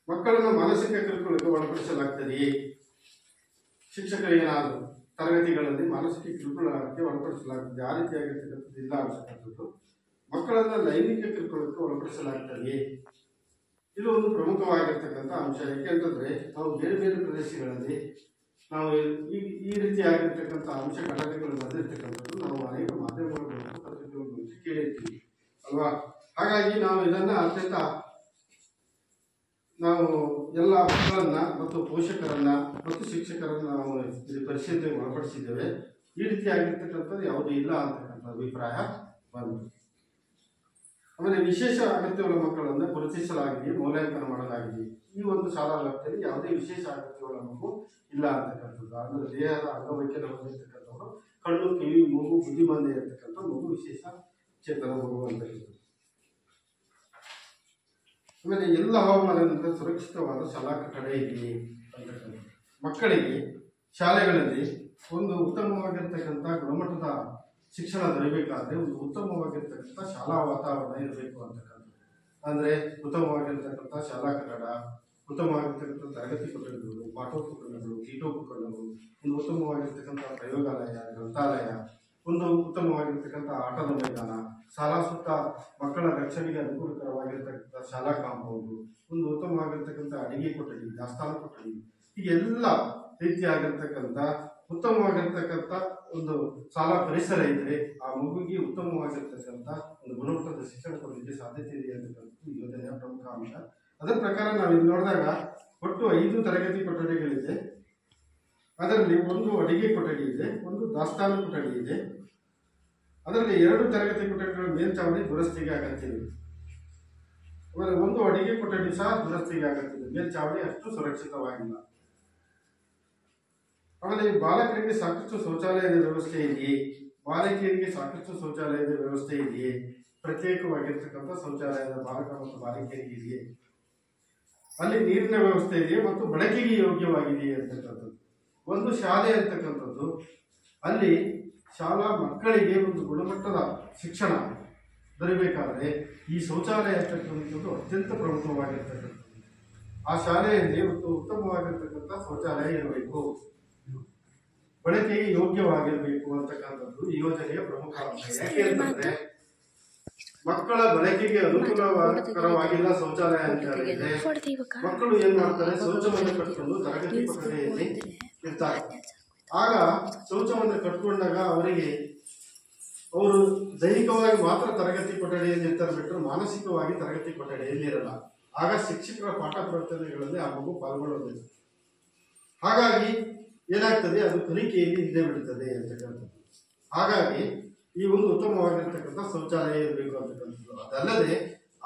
ಮಕ್ಕಳನ್ನು ಮಾನಸಿಕ ಕಿರುಕುಳಕ್ಕೆ ಒಳಪಡಿಸಲಾಗ್ತದೆಯೇ, ಶಿಕ್ಷಕರಿಗೇನಾದರೂ ತರಗತಿಗಳಲ್ಲಿ ಮಾನಸಿಕ ಕಿರುಕುಳಕ್ಕೆ ಒಳಪಡಿಸಲಾಗ್ತದೆ, ಆ ರೀತಿಯಾಗಿರ್ತಕ್ಕಂಥದ್ದು ಇಲ್ಲ ಅಂತಕ್ಕಂಥದ್ದು. ಮಕ್ಕಳನ್ನು ಲೈಂಗಿಕ ಕಿರುಕುಳಕ್ಕೆ ಒಳಪಡಿಸಲಾಗ್ತದೆಯೇ, ಇದು ಒಂದು ಪ್ರಮುಖವಾಗಿರ್ತಕ್ಕಂಥ ಅಂಶ. ಯಾಕೆಂತಂದ್ರೆ ನಾವು ಬೇರೆ ಬೇರೆ ಪ್ರದೇಶಗಳಲ್ಲಿ ನಾವು ಈ ರೀತಿಯಾಗಿರ್ತಕ್ಕಂಥ ಅಂಶ ಘಟನೆಗಳು ನಡೆದಿರ್ತಕ್ಕಂಥದ್ದು ನಾವು ಅನೇಕ ಮಾಧ್ಯಮಗಳ ಮೂಲಕ ಪತ್ರಿಕೆಗಳ ಮೂಲಕ ಕೇಳಿರ್ತೀವಿ ಅಲ್ವಾ. ಹಾಗಾಗಿ ನಾವು ಇದನ್ನ ಅತ್ಯಂತ ನಾವು ಎಲ್ಲ ಮಕ್ಕಳನ್ನ ಮತ್ತು ಪೋಷಕರನ್ನ ಮತ್ತು ಶಿಕ್ಷಕರನ್ನ ನಾವು ಇದು ಪರಿಶೀಲನೆಗೆ ಒಳಪಡಿಸಿದ್ದೇವೆ. ಈ ರೀತಿಯಾಗಿರ್ತಕ್ಕಂಥದ್ದು ಯಾವುದೂ ಇಲ್ಲ ಅಂತಕ್ಕಂಥ ಅಭಿಪ್ರಾಯ ಬಂತು. ಆಮೇಲೆ ವಿಶೇಷ ಅಗತ್ಯಗಳ ಮಕ್ಕಳನ್ನು ಗುರುತಿಸಲಾಗಿದೆ, ಮೌಲ್ಯಾಂಕನ ಮಾಡಲಾಗಿದೆ. ಈ ಒಂದು ಶಾಲಾ ವ್ಯಾಪ್ತಿಯಲ್ಲಿ ಯಾವುದೇ ವಿಶೇಷ ಅಗತ್ಯಗಳ ಮಗು ಇಲ್ಲ ಅಂತಕ್ಕಂಥದ್ದು. ಅಂದರೆ ದೇಹದ ಅಂಗವೈಕಲ್ಯ ಹೊಂದಿರತಕ್ಕಂಥವ್ರು, ಕಣ್ಣು ಕಿವಿ ಮೂಗು ಬುದ್ಧಿಮಾಂದ್ಯ ಇರತಕ್ಕಂಥ ಮಗು ವಿಶೇಷ ಚೇತನ ಮಗು ಅಂತಕ್ಕಂಥದ್ದು. ಆಮೇಲೆ ಎಲ್ಲ ಹವಾಮಾನದಿಂದ ಸುರಕ್ಷಿತವಾದ ಶಾಲಾ ಕಟ್ಟಡ ಇದೆ ಅಂತಕ್ಕಂಥದ್ದು. ಮಕ್ಕಳಿಗೆ ಶಾಲೆಗಳಲ್ಲಿ ಒಂದು ಉತ್ತಮವಾಗಿರ್ತಕ್ಕಂಥ ಗುಣಮಟ್ಟದ ಶಿಕ್ಷಣ ದೊರೆಯಬೇಕಾದ್ರೆ ಒಂದು ಉತ್ತಮವಾಗಿರ್ತಕ್ಕಂಥ ಶಾಲಾ ವಾತಾವರಣ ಇರಬೇಕು ಅಂತಕ್ಕಂಥದ್ದು. ಅಂದರೆ ಉತ್ತಮವಾಗಿರ್ತಕ್ಕಂಥ ಶಾಲಾ ಕಟ್ಟಡ, ಉತ್ತಮವಾಗಿರ್ತಕ್ಕಂಥ ತರಗತಿ ಕೊಠಡಿಗಳು, ಪಾಠೋಪಕರಣಗಳು, ಕೀಟೋಪಕರಣಗಳು, ಒಂದು ಉತ್ತಮವಾಗಿರ್ತಕ್ಕಂಥ ಪ್ರಯೋಗಾಲಯ, ಗ್ರಂಥಾಲಯ, ಒಂದು ಉತ್ತಮವಾಗಿರ್ತಕ್ಕಂಥ ಆಟದ ಮೈದಾನ, ಶಾಲಾ ಸುತ್ತ ಮಕ್ಕಳ ರಕ್ಷಣೆಗೆ ಅನುಕೂಲಕರವಾಗಿರ್ತಕ್ಕಂಥ ಶಾಲಾ ಕಾಂಪೌಂಡು, ಒಂದು ಉತ್ತಮವಾಗಿರ್ತಕ್ಕಂಥ ಅಡಿಗೆ ಕೊಠಡಿ, ದಾಸ್ತಾನು ಕೊಠಡಿ, ಹೀಗೆಲ್ಲ ರೀತಿಯಾಗಿರ್ತಕ್ಕಂಥ ಉತ್ತಮವಾಗಿರ್ತಕ್ಕಂಥ ಒಂದು ಶಾಲಾ ಪರಿಸರ ಇದ್ದರೆ ಆ ಮಗುವಿಗೆ ಉತ್ತಮವಾಗಿರ್ತಕ್ಕಂಥ ಒಂದು ಗುಣಮಟ್ಟದ ಶಿಕ್ಷಣ ಕೊಡಲಿಕ್ಕೆ ಸಾಧ್ಯತೆ ಇದೆ ಅಂತಕ್ಕಂಥದ್ದು ಯೋಜನೆಯ ಪ್ರಮುಖ ಅಂಶ. ಅದರ ಪ್ರಕಾರ ನಾವು ಇದು ನೋಡಿದಾಗ ಒಟ್ಟು 5 ತರಗತಿ ಕೊಠಡಿಗಳಿದೆ. ಅದರಲ್ಲಿ ಒಂದು ಅಡಿಗೆ ಕೊಠಡಿ ಇದೆ, ಒಂದು ದಾಸ್ತಾನು ಕೊಠಡಿ ಇದೆ. ಅದರಲ್ಲಿ 2 ತರಗತಿ ಕೊಠಡಿಗಳ ಮೇಲ್ಚಾವಣಿ ದುರಸ್ತಿಗೆ ಅಗತ್ಯವಿದೆ. ಆಮೇಲೆ ಒಂದು ಅಡಿಗೆ ಕೊಠಡಿ ಸಹ ದುರಸ್ತಿಗೆ ಅಗತ್ಯವಿದೆ, ಮೇಲ್ಚಾವಣಿ ಅಷ್ಟು ಸುರಕ್ಷಿತವಾಗಿಲ್ಲ. ಆಮೇಲೆ ಬಾಲಕರಿಗೆ ಸಾಕಷ್ಟು ಶೌಚಾಲಯದ ವ್ಯವಸ್ಥೆ ಇದೆಯೇ, ಬಾಲಕಿಯರಿಗೆ ಸಾಕಷ್ಟು ಶೌಚಾಲಯದ ವ್ಯವಸ್ಥೆ ಇದೆಯೇ, ಪ್ರತ್ಯೇಕವಾಗಿರ್ತಕ್ಕಂಥ ಶೌಚಾಲಯದ ಬಾಲಕ ಮತ್ತು ಬಾಲಕಿಯರಿಗೆ ಇದೆಯೇ, ಅಲ್ಲಿ ನೀರಿನ ವ್ಯವಸ್ಥೆ ಇದೆಯೇ ಮತ್ತು ಬಳಕೆಗೆ ಯೋಗ್ಯವಾಗಿದೆಯೇ ಅಂತಕ್ಕಂಥದ್ದು. ಒಂದು ಶಾಲೆ ಅಂತಕ್ಕಂಥದ್ದು ಅಲ್ಲಿ ಶಾಲಾ ಮಕ್ಕಳಿಗೆ ಒಂದು ಗುಣಮಟ್ಟದ ಶಿಕ್ಷಣ ದೊರೆಯಬೇಕಾದ್ರೆ ಈ ಶೌಚಾಲಯ ಅಂತಕ್ಕಂಥದ್ದು ಅತ್ಯಂತ ಪ್ರಮುಖವಾಗಿರ್ತಕ್ಕಂಥದ್ದು. ಆ ಶಾಲೆಯಲ್ಲಿ ಒಂದು ಉತ್ತಮವಾಗಿರ್ತಕ್ಕಂಥ ಶೌಚಾಲಯ ಇರಬೇಕು, ಬಳಕೆಗೆ ಯೋಗ್ಯವಾಗಿರಬೇಕು ಅಂತಕ್ಕಂಥದ್ದು ಈ ಯೋಜನೆಯ ಪ್ರಮುಖ ಅಂಶ. ಯಾಕೆ ಅಂತಂದ್ರೆ ಮಕ್ಕಳ ಬಳಕೆಗೆ ಅನುಕೂಲಕರವಾಗಿಲ್ಲ ಶೌಚಾಲಯ ಅಂತ ಹೇಳಿದ್ರೆ ಮಕ್ಕಳು ಏನ್ ಮಾಡ್ತಾರೆ, ಶೌಚವನ್ನು ಕಟ್ಕೊಂಡು ತರಗತಿ ಕೊಠಡಿಯಲ್ಲಿ ಇರ್ತಾರೆ. ಆಗ ಶೌಚವನ್ನು ಕಟ್ಕೊಂಡಾಗ ಅವರಿಗೆ ಅವರು ದೈಹಿಕವಾಗಿ ಮಾತ್ರ ತರಗತಿ ಕೊಠಡಿಯಲ್ಲಿ ಇರ್ತಾರೆ ಬಿಟ್ಟರೆ ಮಾನಸಿಕವಾಗಿ ತರಗತಿ ಕೊಠಡಿಯಲ್ಲಿ ಇರಲ್ಲ. ಆಗ ಶಿಕ್ಷಕರ ಪಾಠ ಪ್ರವಚನಗಳಲ್ಲಿ ಆ ಮಗು ಪಾಲ್ಗೊಳ್ಳೋದಿಲ್ಲ. ಹಾಗಾಗಿ ಏನಾಗ್ತದೆ, ಅದು ಕಲಿಕೆಯಲ್ಲಿ ಹಿಂದೆ ಬಿಡುತ್ತದೆ ಅಂತಕ್ಕಂಥದ್ದು. ಹಾಗಾಗಿ ಈ ಒಂದು ಉತ್ತಮವಾಗಿರ್ತಕ್ಕಂಥ ಶೌಚಾಲಯ ಇರಬೇಕು ಅಂತಕ್ಕಂಥದ್ದು. ಅದಲ್ಲದೆ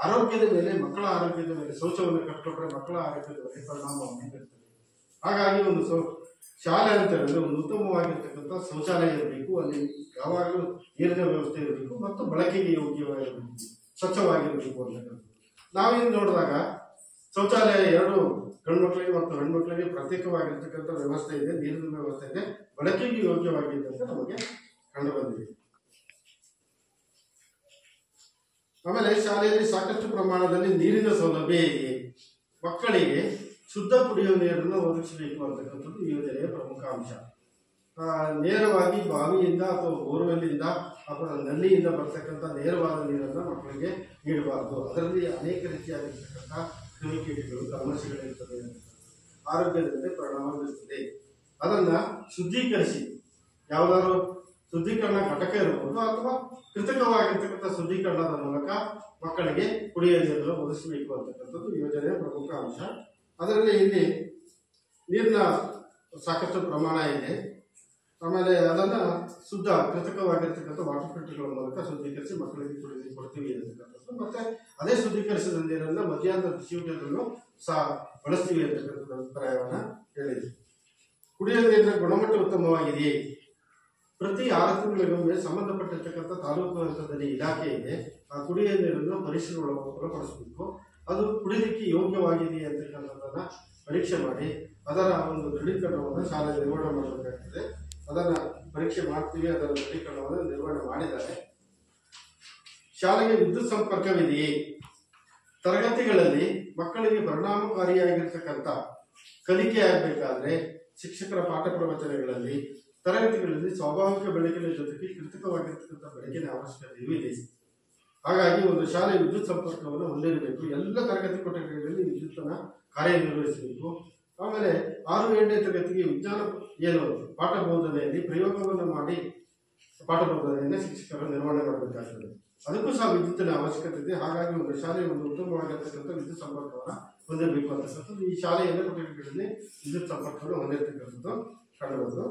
ಆರೋಗ್ಯದ ಮೇಲೆ, ಮಕ್ಕಳ ಆರೋಗ್ಯದ ಮೇಲೆ ಶೌಚವನ್ನು ಕಟ್ಕೊಂಡ್ರೆ ಮಕ್ಕಳ ಆರೋಗ್ಯದ ಮೇಲೆ ಪರಿಣಾಮವನ್ನು ಬೀರ್ತದೆ. ಹಾಗಾಗಿ ಒಂದು ಶಾಲೆ ಅಂತ ಹೇಳಿದ್ರೆ ಒಂದು ಉತ್ತಮವಾಗಿರ್ತಕ್ಕಂಥ ಶೌಚಾಲಯ ಇರಬೇಕು, ಅಲ್ಲಿ ಯಾವಾಗಲೂ ನೀರಿನ ವ್ಯವಸ್ಥೆ ಇರಬೇಕು ಮತ್ತು ಬಳಕೆಗೆ ಯೋಗ್ಯವಾಗಿರಬೇಕು, ಸ್ವಚ್ಛವಾಗಿರಬೇಕು ಅಂತಕ್ಕಂಥದ್ದು. ನಾವೇನು ನೋಡಿದಾಗ ಶೌಚಾಲಯ 2 ಗಂಡು ಮಕ್ಕಳಿಗೆ ಮತ್ತು ಹೆಣ್ಣು ಮಕ್ಕಳಿಗೆ ಪ್ರತ್ಯೇಕವಾಗಿರ್ತಕ್ಕಂಥ ವ್ಯವಸ್ಥೆ ಇದೆ, ನೀರಿನ ವ್ಯವಸ್ಥೆ ಇದೆ, ಬಳಕೆಗೆ ಯೋಗ್ಯವಾಗಿದೆ ಅಂತ ನಮಗೆ ಕಂಡು ಬಂದಿದೆ. ಆಮೇಲೆ ಶಾಲೆಯಲ್ಲಿ ಸಾಕಷ್ಟು ಪ್ರಮಾಣದಲ್ಲಿ ನೀರಿನ ಸೌಲಭ್ಯ ಇದೆ, ಮಕ್ಕಳಿಗೆ ಶುದ್ಧ ಕುಡಿಯುವ ನೀರನ್ನು ಒದಗಿಸಬೇಕು ಅಂತಕ್ಕಂಥದ್ದು ಈ ಯೋಜನೆಯ ಪ್ರಮುಖ ಅಂಶ. ನೇರವಾಗಿ ಬಾವಿಯಿಂದ ಅಥವಾ ಬೋರ್ವೆಲ್ಲಿಂದ ಅಥವಾ ನಲ್ಲಿಯಿಂದ ಬರ್ತಕ್ಕಂಥ ನೇರವಾದ ನೀರನ್ನು ಮಕ್ಕಳಿಗೆ ನೀಡಬಾರದು. ಅದರಲ್ಲಿ ಅನೇಕ ರೀತಿಯಾಗಿರ್ತಕ್ಕಂಥ ಕ್ರಿಮಿಕೀಟಗಳು, ಕಲ್ಮಶಗಳಿರ್ತದೆ, ಆರೋಗ್ಯದ ಮೇಲೆ ಪರಿಣಾಮ ಬೀರುತ್ತದೆ. ಅದನ್ನ ಶುದ್ಧೀಕರಿಸಿ, ಯಾವುದಾದ್ರು ಶುದ್ಧೀಕರಣ ಘಟಕ ಇರಬಹುದು ಅಥವಾ ಕೃತಕವಾಗಿರ್ತಕ್ಕಂಥ ಶುದ್ಧೀಕರಣದ ಮೂಲಕ ಮಕ್ಕಳಿಗೆ ಕುಡಿಯುವ ನೀರನ್ನು ಒದಗಿಸಬೇಕು ಅಂತಕ್ಕಂಥದ್ದು ಯೋಜನೆಯ ಪ್ರಮುಖ ಅಂಶ. ಅದರಲ್ಲಿ ಇಲ್ಲಿ ನೀರಿನ ಸಾಕಷ್ಟು ಪ್ರಮಾಣ ಇದೆ. ಆಮೇಲೆ ಅದನ್ನ ಶುದ್ಧ ಕೃತಕವಾಗಿರ್ತಕ್ಕಂಥ ವಾಟರ್ ಫಿಲ್ಟರ್ಗಳ ಮೂಲಕ ಶುದ್ಧೀಕರಿಸಿ ಮಕ್ಕಳಿಗೆ ಕುಡಿಯಲಿಕ್ಕೆ ಕೊಡ್ತೀವಿ ಅಂತಕ್ಕಂಥದ್ದು. ಮತ್ತೆ ಅದೇ ಶುದ್ಧೀಕರಿಸಿದ ನೀರನ್ನು ಮಧ್ಯಾಹ್ನದ ಬಿಸಿಯೂಟದಲ್ಲೂ ಸಹ ಬಳಸ್ತೀವಿ ಅಂತಕ್ಕಂಥ ಅಭಿಪ್ರಾಯವನ್ನ ಹೇಳಿದೆ. ಕುಡಿಯುವ ನೀರಿನ ಗುಣಮಟ್ಟ ಉತ್ತಮವಾಗಿದೆಯೇ? ಪ್ರತಿ 6 ತಿಂಗಳಿಗೊಮ್ಮೆ ಸಂಬಂಧಪಟ್ಟಿರ್ತಕ್ಕಂಥ ತಾಲೂಕು ಹಂತದಲ್ಲಿ ಇಲಾಖೆ ಇದೆ, ಆ ಕುಡಿಯುವ ನೀರನ್ನು ಪರಿಶೀಲನೆ ಒಳಪಡಿಸಬೇಕು. ಅದು ಕುಡಿಲಿಕ್ಕೆ ಯೋಗ್ಯವಾಗಿದೆಯೇ ಅಂತಕ್ಕಂಥದ್ದನ್ನ ಪರೀಕ್ಷೆ ಮಾಡಿ ಅದರ ಒಂದು ದೃಢೀಕರಣವನ್ನು ಶಾಲೆ ನಿರ್ವಹಣೆ ಮಾಡಬೇಕಾಗ್ತದೆ. ಅದನ್ನ ಪರೀಕ್ಷೆ ಮಾಡ್ತೀವಿ, ಅದರ ದೃಢೀಕರಣವನ್ನು ನಿರ್ವಹಣೆ ಮಾಡಿದ್ದಾರೆ. ಶಾಲೆಗೆ ವಿದ್ಯುತ್ ಸಂಪರ್ಕವಿದೆಯೇ? ತರಗತಿಗಳಲ್ಲಿ ಮಕ್ಕಳಿಗೆ ಪರಿಣಾಮಕಾರಿಯಾಗಿರ್ತಕ್ಕಂಥ ಕಲಿಕೆ ಆಗಬೇಕಾದ್ರೆ ಶಿಕ್ಷಕರ ಪಾಠ ಪ್ರವಚನಗಳಲ್ಲಿ ತರಗತಿಗಳಲ್ಲಿ ಸ್ವಾಭಾವಿಕ ಬೆಳಕಿನ ಜೊತೆಗೆ ಕೃತಕವಾಗಿರ್ತಕ್ಕಂಥ ಬೆಳಕಿನ ಅವಶ್ಯಕತೆಯೂ ಇದೆ. ಹಾಗಾಗಿ ಒಂದು ಶಾಲೆ ವಿದ್ಯುತ್ ಸಂಪರ್ಕವನ್ನು ಹೊಂದಿರಬೇಕು. ಎಲ್ಲ ತರಗತಿ ಕೊಠಡಿಗಳಲ್ಲಿ ವಿದ್ಯುತ್ತನ್ನು ಕಾರ್ಯನಿರ್ವಹಿಸಬೇಕು. ಆಮೇಲೆ 6-7ನೇ ತರಗತಿಗೆ ವಿಜ್ಞಾನ ಪಾಠ ಬೋಧನೆಯಲ್ಲಿ ಪ್ರಯೋಗವನ್ನು ಮಾಡಿ ಪಾಠ ಬೋಧನೆಯನ್ನು ಶಿಕ್ಷಕರು ನಿರ್ವಹಣೆ ಮಾಡಬೇಕಾಗ್ತದೆ. ಅದಕ್ಕೂ ಸಹ ವಿದ್ಯುತ್ತಿನ ಅವಶ್ಯಕತೆ ಇದೆ. ಹಾಗಾಗಿ ಒಂದು ಶಾಲೆ ಒಂದು ಉತ್ತಮವಾಗಿರ್ತಕ್ಕಂಥ ವಿದ್ಯುತ್ ಸಂಪರ್ಕವನ್ನು ಹೊಂದಿರಬೇಕು ಅಂತಕ್ಕಂಥದ್ದು ಈ ಶಾಲೆಯ ಎಲ್ಲ ಕೊಠಡಿಗಳಲ್ಲಿ ವಿದ್ಯುತ್ ಸಂಪರ್ಕವನ್ನು ಹೊಂದಿರತಕ್ಕಂಥದ್ದು ಕಂಡುಬಂತು.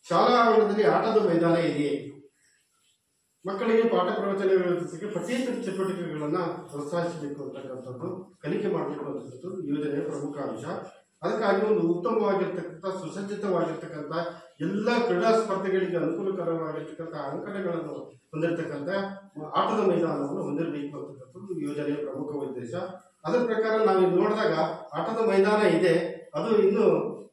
ಶಾಲಾ ಆವರಣದಲ್ಲಿ ಆಟದ ಮೈದಾನ ಇದೆಯೇ? ಮಕ್ಕಳಿಗೆ ಪಾಠ ಪ್ರವಚನಗಳ ಜೊತೆಗೆ ಪಠ್ಯೇತರ ಚಟುವಟಿಕೆಗಳನ್ನ ಪ್ರೋತ್ಸಾಹಿಸಬೇಕು ಅಂತಕ್ಕಂಥದ್ದು, ಕಲಿಕೆ ಮಾಡಬೇಕು ಅಂತಕ್ಕಂಥದ್ದು ಯೋಜನೆಯ ಪ್ರಮುಖ ಅಂಶ. ಅದಕ್ಕಾಗಿ ಒಂದು ಉತ್ತಮವಾಗಿರ್ತಕ್ಕಂಥ ಸುಸಜ್ಜಿತವಾಗಿರ್ತಕ್ಕಂಥ ಎಲ್ಲ ಕ್ರೀಡಾ ಸ್ಪರ್ಧೆಗಳಿಗೆ ಅನುಕೂಲಕರವಾಗಿರ್ತಕ್ಕಂಥ ಅಂಕಣಗಳನ್ನು ಹೊಂದಿರತಕ್ಕಂಥ ಆಟದ ಮೈದಾನವನ್ನು ಹೊಂದಿರಬೇಕು ಅಂತಕ್ಕಂಥದ್ದು ಯೋಜನೆಯ ಪ್ರಮುಖ ಉದ್ದೇಶ. ಅದರ ಪ್ರಕಾರ ನಾವು ನೋಡಿದಾಗ ಆಟದ ಮೈದಾನ ಇದೆ, ಅದು ಇನ್ನು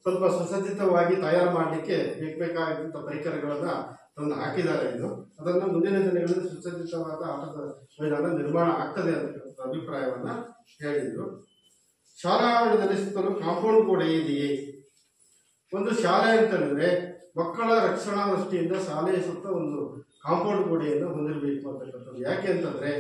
ಸ್ವಲ್ಪ ಸುಸಜ್ಜಿತವಾಗಿ ತಯಾರು ಮಾಡಲಿಕ್ಕೆ ಬೇಕಾಗಿದ್ದಂಥ ಪರಿಕರಗಳನ್ನ ತಂದು ಹಾಕಿದ್ದಾರೆ. ಇದು ಅದನ್ನು ಮುಂದಿನ ದಿನಗಳಲ್ಲಿ ಸುಸಜ್ಜಿತವಾದ ಆಟದ ಮೈದಾನ ನಿರ್ಮಾಣ ಆಗ್ತದೆ ಅಂತಕ್ಕಂಥ ಅಭಿಪ್ರಾಯವನ್ನ ಹೇಳಿದ್ರು. ಶಾಲಾ ಆವರಣದಲ್ಲಿ ಸುತ್ತಲೂ ಕಾಂಪೌಂಡ್ ಗೋಡೆ ಇದೆಯೇ? ಒಂದು ಶಾಲೆ ಅಂತ ಹೇಳಿದ್ರೆ ಮಕ್ಕಳ ರಕ್ಷಣಾ ದೃಷ್ಟಿಯಿಂದ ಶಾಲೆಯ ಸುತ್ತ ಒಂದು ಕಾಂಪೌಂಡ್ ಗೋಡೆಯನ್ನು ಹೊಂದಿರಬೇಕು ಅಂತಕ್ಕಂಥದ್ದು. ಯಾಕೆ ಅಂತಂದ್ರೆ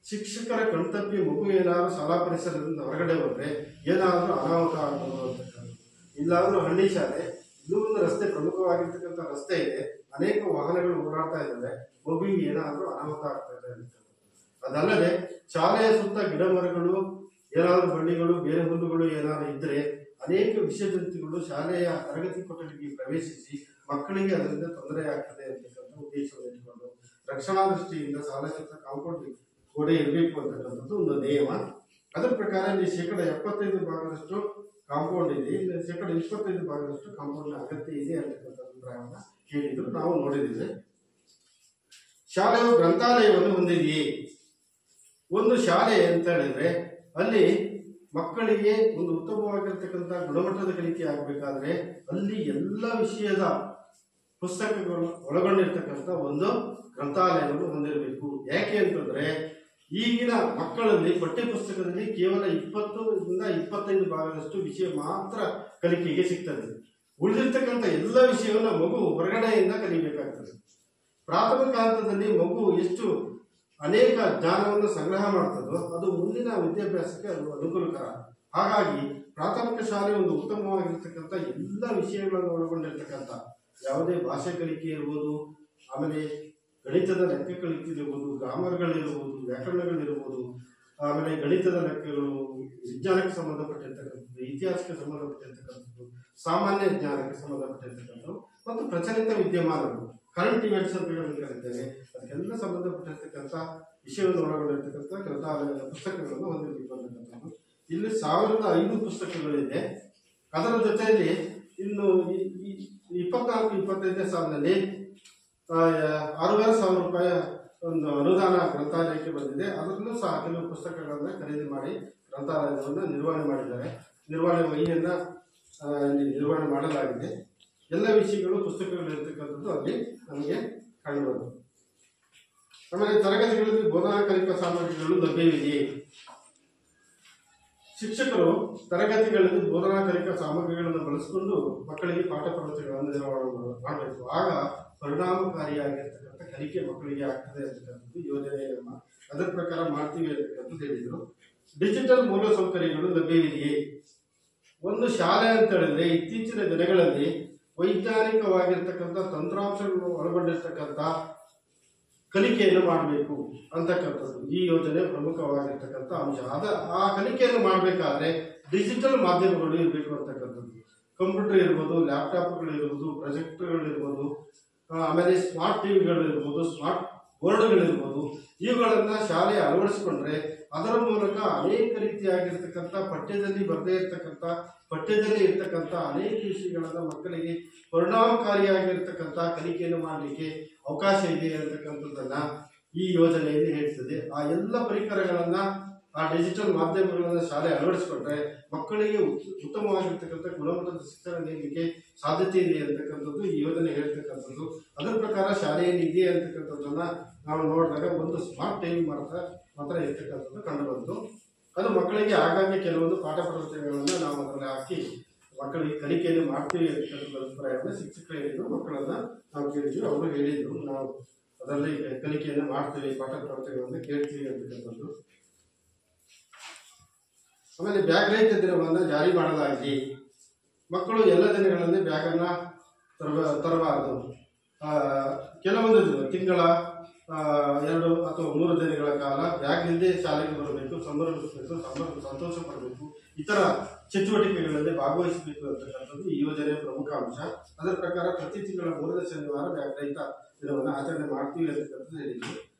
ಶಿಕ್ಷಕರ ಕಣ್ತಪ್ಪಿ ಮಗು ಏನಾದ್ರು ಶಾಲಾ ಪರಿಸರದಿಂದ ಹೊರಗಡೆ ಹೋದ್ರೆ ಏನಾದ್ರೂ ಅನಾಹುತ ಆಗ್ಬೋದು ಅಂತಕ್ಕಂಥದ್ದು. ಇಲ್ಲಾದ್ರೂ ಹಳ್ಳಿ ಶಾಲೆ, ಇನ್ನೂ ಒಂದು ರಸ್ತೆ ಪ್ರಮುಖವಾಗಿರ್ತಕ್ಕಂಥ ರಸ್ತೆ ಇದೆ, ಅನೇಕ ವಾಹನಗಳು ಓಡಾಡ್ತಾ ಇದ್ದಾವೆ, ಮಗುವಿಗೆ ಏನಾದ್ರೂ ಅನಾಹುತ ಆಗ್ತಾ ಇದೆ ಅಂತಕ್ಕಂಥದ್ದು. ಅದಲ್ಲದೆ ಶಾಲೆಯ ಸುತ್ತ ಗಿಡ ಮರಗಳು, ಏನಾದ್ರು ಬಳ್ಳಿಗಳು, ಬೇರೆ ಹುಲ್ಲುಗಳು ಏನಾದ್ರು ಇದ್ರೆ ಅನೇಕ ವಿಷಜಂತುಗಳು ಶಾಲೆಯ ತರಗತಿ ಕೊಠಡಿಗೆ ಪ್ರವೇಶಿಸಿ ಮಕ್ಕಳಿಗೆ ಅದರಿಂದ ತೊಂದರೆ ಆಗ್ತದೆ ಅಂತಕ್ಕಂಥ ಉದ್ದೇಶವನ್ನು ಇಟ್ಟುಕೊಂಡು ರಕ್ಷಣಾ ದೃಷ್ಟಿಯಿಂದ ಶಾಲೆ ಸುತ್ತ ಕಾಂಪೌಂಡ್ ಗೋಡೆ ಇರಬೇಕು ಅಂತಕ್ಕಂಥದ್ದು ಒಂದು ನಿಯಮ. ಅದರ ಪ್ರಕಾರ ಇಲ್ಲಿ 75% ಕಾಂಪೌಂಡ್ ಇದೆ, ಇಲ್ಲಿ 25% ಕಾಂಪೌಂಡ್ ಅಗತ್ಯ ಇದೆ ಅಂತಕ್ಕಂಥ ಅಭಿಪ್ರಾಯವನ್ನ ಹೇಳಿದ್ರು, ನಾವು ನೋಡಿದ್ದೇವೆ. ಶಾಲೆಯು ಗ್ರಂಥಾಲಯವನ್ನು ಹೊಂದಿದೆಯೇ? ಒಂದು ಶಾಲೆ ಅಂತ ಹೇಳಿದ್ರೆ ಅಲ್ಲಿ ಮಕ್ಕಳಿಗೆ ಒಂದು ಉತ್ತಮವಾಗಿರ್ತಕ್ಕಂಥ ಗುಣಮಟ್ಟದ ಕಲಿಕೆ ಆಗಬೇಕಾದ್ರೆ ಅಲ್ಲಿ ಎಲ್ಲ ವಿಷಯದ ಪುಸ್ತಕಗಳು ಒಳಗೊಂಡಿರ್ತಕ್ಕಂಥ ಒಂದು ಗ್ರಂಥಾಲಯವನ್ನು ಹೊಂದಿರಬೇಕು. ಯಾಕೆ ಅಂತಂದ್ರೆ ಈಗಿನ ಮಕ್ಕಳಲ್ಲಿ ಪಠ್ಯ ಪುಸ್ತಕದಲ್ಲಿ ಕೇವಲ 20-25% ವಿಷಯ ಮಾತ್ರ ಕಲಿಕೆಗೆ ಸಿಗ್ತದೆ. ಉಳಿದಿರ್ತಕ್ಕಂಥ ಎಲ್ಲ ವಿಷಯವನ್ನು ಮಗು ಹೊರಗಡೆಯಿಂದ ಕಲಿಬೇಕಾಗ್ತದೆ. ಪ್ರಾಥಮಿಕ ಹಂತದಲ್ಲಿ ಮಗು ಎಷ್ಟು ಅನೇಕ ಜ್ಞಾನವನ್ನು ಸಂಗ್ರಹ ಮಾಡ್ತದೋ ಅದು ಮುಂದಿನ ವಿದ್ಯಾಭ್ಯಾಸಕ್ಕೆ ಅದು ಅನುಕೂಲಕರ. ಹಾಗಾಗಿ ಪ್ರಾಥಮಿಕ ಶಾಲೆ ಒಂದು ಉತ್ತಮವಾಗಿರ್ತಕ್ಕಂಥ ಎಲ್ಲ ವಿಷಯಗಳನ್ನು ಒಳಗೊಂಡಿರ್ತಕ್ಕಂಥ ಯಾವುದೇ ಭಾಷೆ ಕಲಿಕೆ ಇರ್ಬೋದು, ಆಮೇಲೆ ಗಣಿತದ ಲೆಕ್ಕ ಕಲಿಕೆ ಇರ್ಬೋದು, ಗ್ರಾಮರ್ಗಳಿರ್ಬೋದು, ವ್ಯಾಕರಣಗಳಿರ್ಬೋದು, ಆಮೇಲೆ ಗಣಿತದ ಲೆಕ್ಕಗಳು, ವಿಜ್ಞಾನಕ್ಕೆ ಸಂಬಂಧಪಟ್ಟಿರ್ತಕ್ಕಂಥದ್ದು, ಇತಿಹಾಸಕ್ಕೆ ಸಂಬಂಧಪಟ್ಟಿರ್ತಕ್ಕಂಥದ್ದು, ಸಾಮಾನ್ಯ ಜ್ಞಾನಕ್ಕೆ ಸಂಬಂಧಪಟ್ಟಿರ್ತಕ್ಕಂಥದ್ದು ಮತ್ತು ಪ್ರಚಲಿತ ವಿದ್ಯಮಾನಗಳು, ಕರೆಂಟ್ ಇವೆಂಟ್ಸ್ ಅಂತ ಕರೀತೇವೆ, ಅದಕ್ಕೆಲ್ಲ ಸಂಬಂಧಪಟ್ಟಿರ್ತಕ್ಕಂಥ ವಿಷಯವನ್ನು ಒಳಗೊಂಡಿರ್ತಕ್ಕಂಥ ಗ್ರಂಥಾಲಯದ ಪುಸ್ತಕಗಳನ್ನು ಹೊಂದಿರಬೇಕು ಅಂತಕ್ಕಂಥದ್ದು. ಇಲ್ಲಿ 1500 ಪುಸ್ತಕಗಳಿದೆ. ಅದರ ಜೊತೆಯಲ್ಲಿ ಇನ್ನು 24-25ನೇ ಸಾಲಿನಲ್ಲಿ 6,500 ರೂಪಾಯಿ ಒಂದು ಅನುದಾನ ಗ್ರಂಥಾಲಯಕ್ಕೆ ಬಂದಿದೆ. ಅದರಲ್ಲೂ ಸಹ ಕೆಲವು ಪುಸ್ತಕಗಳನ್ನು ಖರೀದಿ ಮಾಡಿ ಗ್ರಂಥಾಲಯವನ್ನು ನಿರ್ವಹಣೆ ಮಾಡಿದ್ದಾರೆ. ನಿರ್ವಹಣೆ ವಹಿಯನ್ನು ಇಲ್ಲಿ ನಿರ್ವಹಣೆ ಮಾಡಲಾಗಿದೆ. ಎಲ್ಲ ವಿಷಯಗಳು ಪುಸ್ತಕಗಳು ಇರತಕ್ಕಂಥದ್ದು ಅಲ್ಲಿ ನಮಗೆ ಕಂಡುಬಂತು. ಆಮೇಲೆ ತರಗತಿಗಳಲ್ಲಿ ಬೋಧನಾ ಕಲಿಕಾ ಸಾಮಗ್ರಿಗಳು ಲಭ್ಯವಿದೆಯೇ? ಶಿಕ್ಷಕರು ತರಗತಿಗಳಲ್ಲಿ ಬೋಧನಾ ಕಲಿಕಾ ಸಾಮಗ್ರಿಗಳನ್ನು ಬಳಸಿಕೊಂಡು ಮಕ್ಕಳಿಗೆ ಪಾಠ ಪ್ರವಚನಗಳನ್ನು ನಿರ್ವಹಣೆ ಮಾಡಬೇಕು. ಆಗ ಪರಿಣಾಮಕಾರಿಯಾಗಿರ್ತಕ್ಕಂಥ ಕಲಿಕೆ ಮಕ್ಕಳಿಗೆ ಆಗ್ತದೆ ಅಂತಕ್ಕಂಥದ್ದು ಯೋಜನೆ. ಅದರ ಪ್ರಕಾರ ಮಾಡ್ತೀವಿ ಅಂತಕ್ಕಂಥದ್ದು ಹೇಳಿದರು. ಡಿಜಿಟಲ್ ಮೂಲಸೌಕರ್ಯಗಳು ಲಭ್ಯವಿದೆಯೇ? ಒಂದು ಶಾಲೆ ಅಂತ ಹೇಳಿದ್ರೆ ಇತ್ತೀಚಿನ ದಿನಗಳಲ್ಲಿ ವೈಜ್ಞಾನಿಕವಾಗಿರ್ತಕ್ಕಂಥ ತಂತ್ರಾಂಶಗಳನ್ನು ಒಳಗೊಂಡಿರ್ತಕ್ಕಂಥ ಕಲಿಕೆಯನ್ನು ಮಾಡಬೇಕು ಅಂತಕ್ಕಂಥದ್ದು ಈ ಯೋಜನೆ ಪ್ರಮುಖವಾಗಿರ್ತಕ್ಕಂಥ ಅಂಶ. ಆ ಕಲಿಕೆಯನ್ನು ಮಾಡಬೇಕಾದ್ರೆ ಡಿಜಿಟಲ್ ಮಾಧ್ಯಮಗಳು ಇರಬೇಕು ಅಂತಕ್ಕಂಥದ್ದು. ಕಂಪ್ಯೂಟರ್ ಇರ್ಬೋದು, ಲ್ಯಾಪ್ಟಾಪ್ಗಳು ಇರ್ಬೋದು, ಪ್ರೊಜೆಕ್ಟರ್ಗಳಿರ್ಬೋದು, ಆಮೇಲೆ ಸ್ಮಾರ್ಟ್ ಟಿವಿಗಳು ಇರ್ಬೋದು, ಸ್ಮಾರ್ಟ್ ಬೋರ್ಡ್ಗಳಿರ್ಬೋದು. ಇವುಗಳನ್ನು ಶಾಲೆ ಅಳವಡಿಸಿಕೊಂಡ್ರೆ ಅದರ ಮೂಲಕ ಅನೇಕ ರೀತಿಯಾಗಿರ್ತಕ್ಕಂಥ ಪಠ್ಯದಲ್ಲಿ ಬರದೇ ಇರತಕ್ಕಂಥ ಪಠ್ಯದಲ್ಲಿ ಇರ್ತಕ್ಕಂಥ ಅನೇಕ ವಿಷಯಗಳನ್ನು ಮಕ್ಕಳಿಗೆ ಪರಿಣಾಮಕಾರಿಯಾಗಿರ್ತಕ್ಕಂಥ ಕಲಿಕೆಯನ್ನು ಮಾಡಲಿಕ್ಕೆ ಅವಕಾಶ ಇದೆ ಅಂತಕ್ಕಂಥದ್ದನ್ನ ಈ ಯೋಜನೆಯಲ್ಲಿ ಹೇಳ್ತದೆ. ಆ ಎಲ್ಲ ಪರಿಕರಗಳನ್ನ ಆ ಡಿಜಿಟಲ್ ಮಾಧ್ಯಮಗಳನ್ನು ಶಾಲೆ ಅಳವಡಿಸಿಕೊಂಡ್ರೆ ಮಕ್ಕಳಿಗೆ ಉತ್ತಮವಾಗಿರ್ತಕ್ಕಂಥ ಗುಣಮಟ್ಟದ ಶಿಕ್ಷಣ ನೀಡಲಿಕ್ಕೆ ಸಾಧ್ಯತೆ ಇದೆ ಅಂತಕ್ಕಂಥದ್ದು ಈ ಯೋಜನೆ ಹೇಳ್ತಕ್ಕಂಥದ್ದು. ಅದರ ಪ್ರಕಾರ ಶಾಲೆಯಲ್ಲಿ ಇದೆ ಅಂತಕ್ಕಂಥದ್ದನ್ನ ನಾವು ನೋಡಿದಾಗ ಒಂದು ಸ್ಮಾರ್ಟ್ ಟಿವಿ ಮಾತ್ರ ಇರ್ತಕ್ಕಂಥದ್ದು ಕಂಡು ಬಂತು. ಅದು ಮಕ್ಕಳಿಗೆ ಆಗಾಗ್ಗೆ ಕೆಲವೊಂದು ಪಾಠ ಪ್ರವಚನಗಳನ್ನು ನಾವು ಅದರಲ್ಲಿ ಹಾಕಿ ಮಕ್ಕಳಿಗೆ ಕಲಿಕೆಯಲ್ಲಿ ಮಾಡ್ತೀವಿ ಅಂತಕ್ಕಂಥ ಅಭಿಪ್ರಾಯವನ್ನು ಶಿಕ್ಷಕರು ಹೇಳಿದ್ರು, ಮಕ್ಕಳನ್ನ ನಾವು ಕೇಳಿದ್ವಿ, ಅವರು ಹೇಳಿದ್ರು ನಾವು ಅದರಲ್ಲಿ ಕಲಿಕೆಯನ್ನು ಮಾಡ್ತೀವಿ, ಪಾಠ ಪ್ರವಚನಗಳನ್ನು ಕೇಳ್ತೀವಿ ಅಂತಕ್ಕಂಥದ್ದು. ಆಮೇಲೆ ಬ್ಯಾಗ್ ರಹಿತ ದಿನವನ್ನು ಜಾರಿ ಮಾಡಲಾಗಿದೆ. ಮಕ್ಕಳು ಎಲ್ಲ ದಿನಗಳಲ್ಲಿ ಬ್ಯಾಗನ್ನ ತರಬಾರದು. ಕೆಲವೊಂದು ತಿಂಗಳ 2 ಅಥವಾ 3 ದಿನಗಳ ಕಾಲ ಬ್ಯಾಗ್ ಇಲ್ಲದೆ ಶಾಲೆಗೆ ಬರಬೇಕು, ಸಂಭ್ರಮಿಸಬೇಕು, ಸಂತೋಷ ಪಡಬೇಕು, ಇತರ ಚಟುವಟಿಕೆಗಳಲ್ಲಿ ಭಾಗವಹಿಸಬೇಕು ಅಂತಕ್ಕಂಥದ್ದು ಈ ಯೋಜನೆಯ ಪ್ರಮುಖ ಅಂಶ. ಅದರ ಪ್ರಕಾರ ಪ್ರತಿ ತಿಂಗಳ 3ನೇ ಶನಿವಾರ ಬ್ಯಾಗ್ ರಹಿತ ದಿನವನ್ನು ಆಚರಣೆ ಮಾಡ್ತೀವಿ ಅಂತಕ್ಕಂಥದ್ದು ಹೇಳಿದ್ವಿ.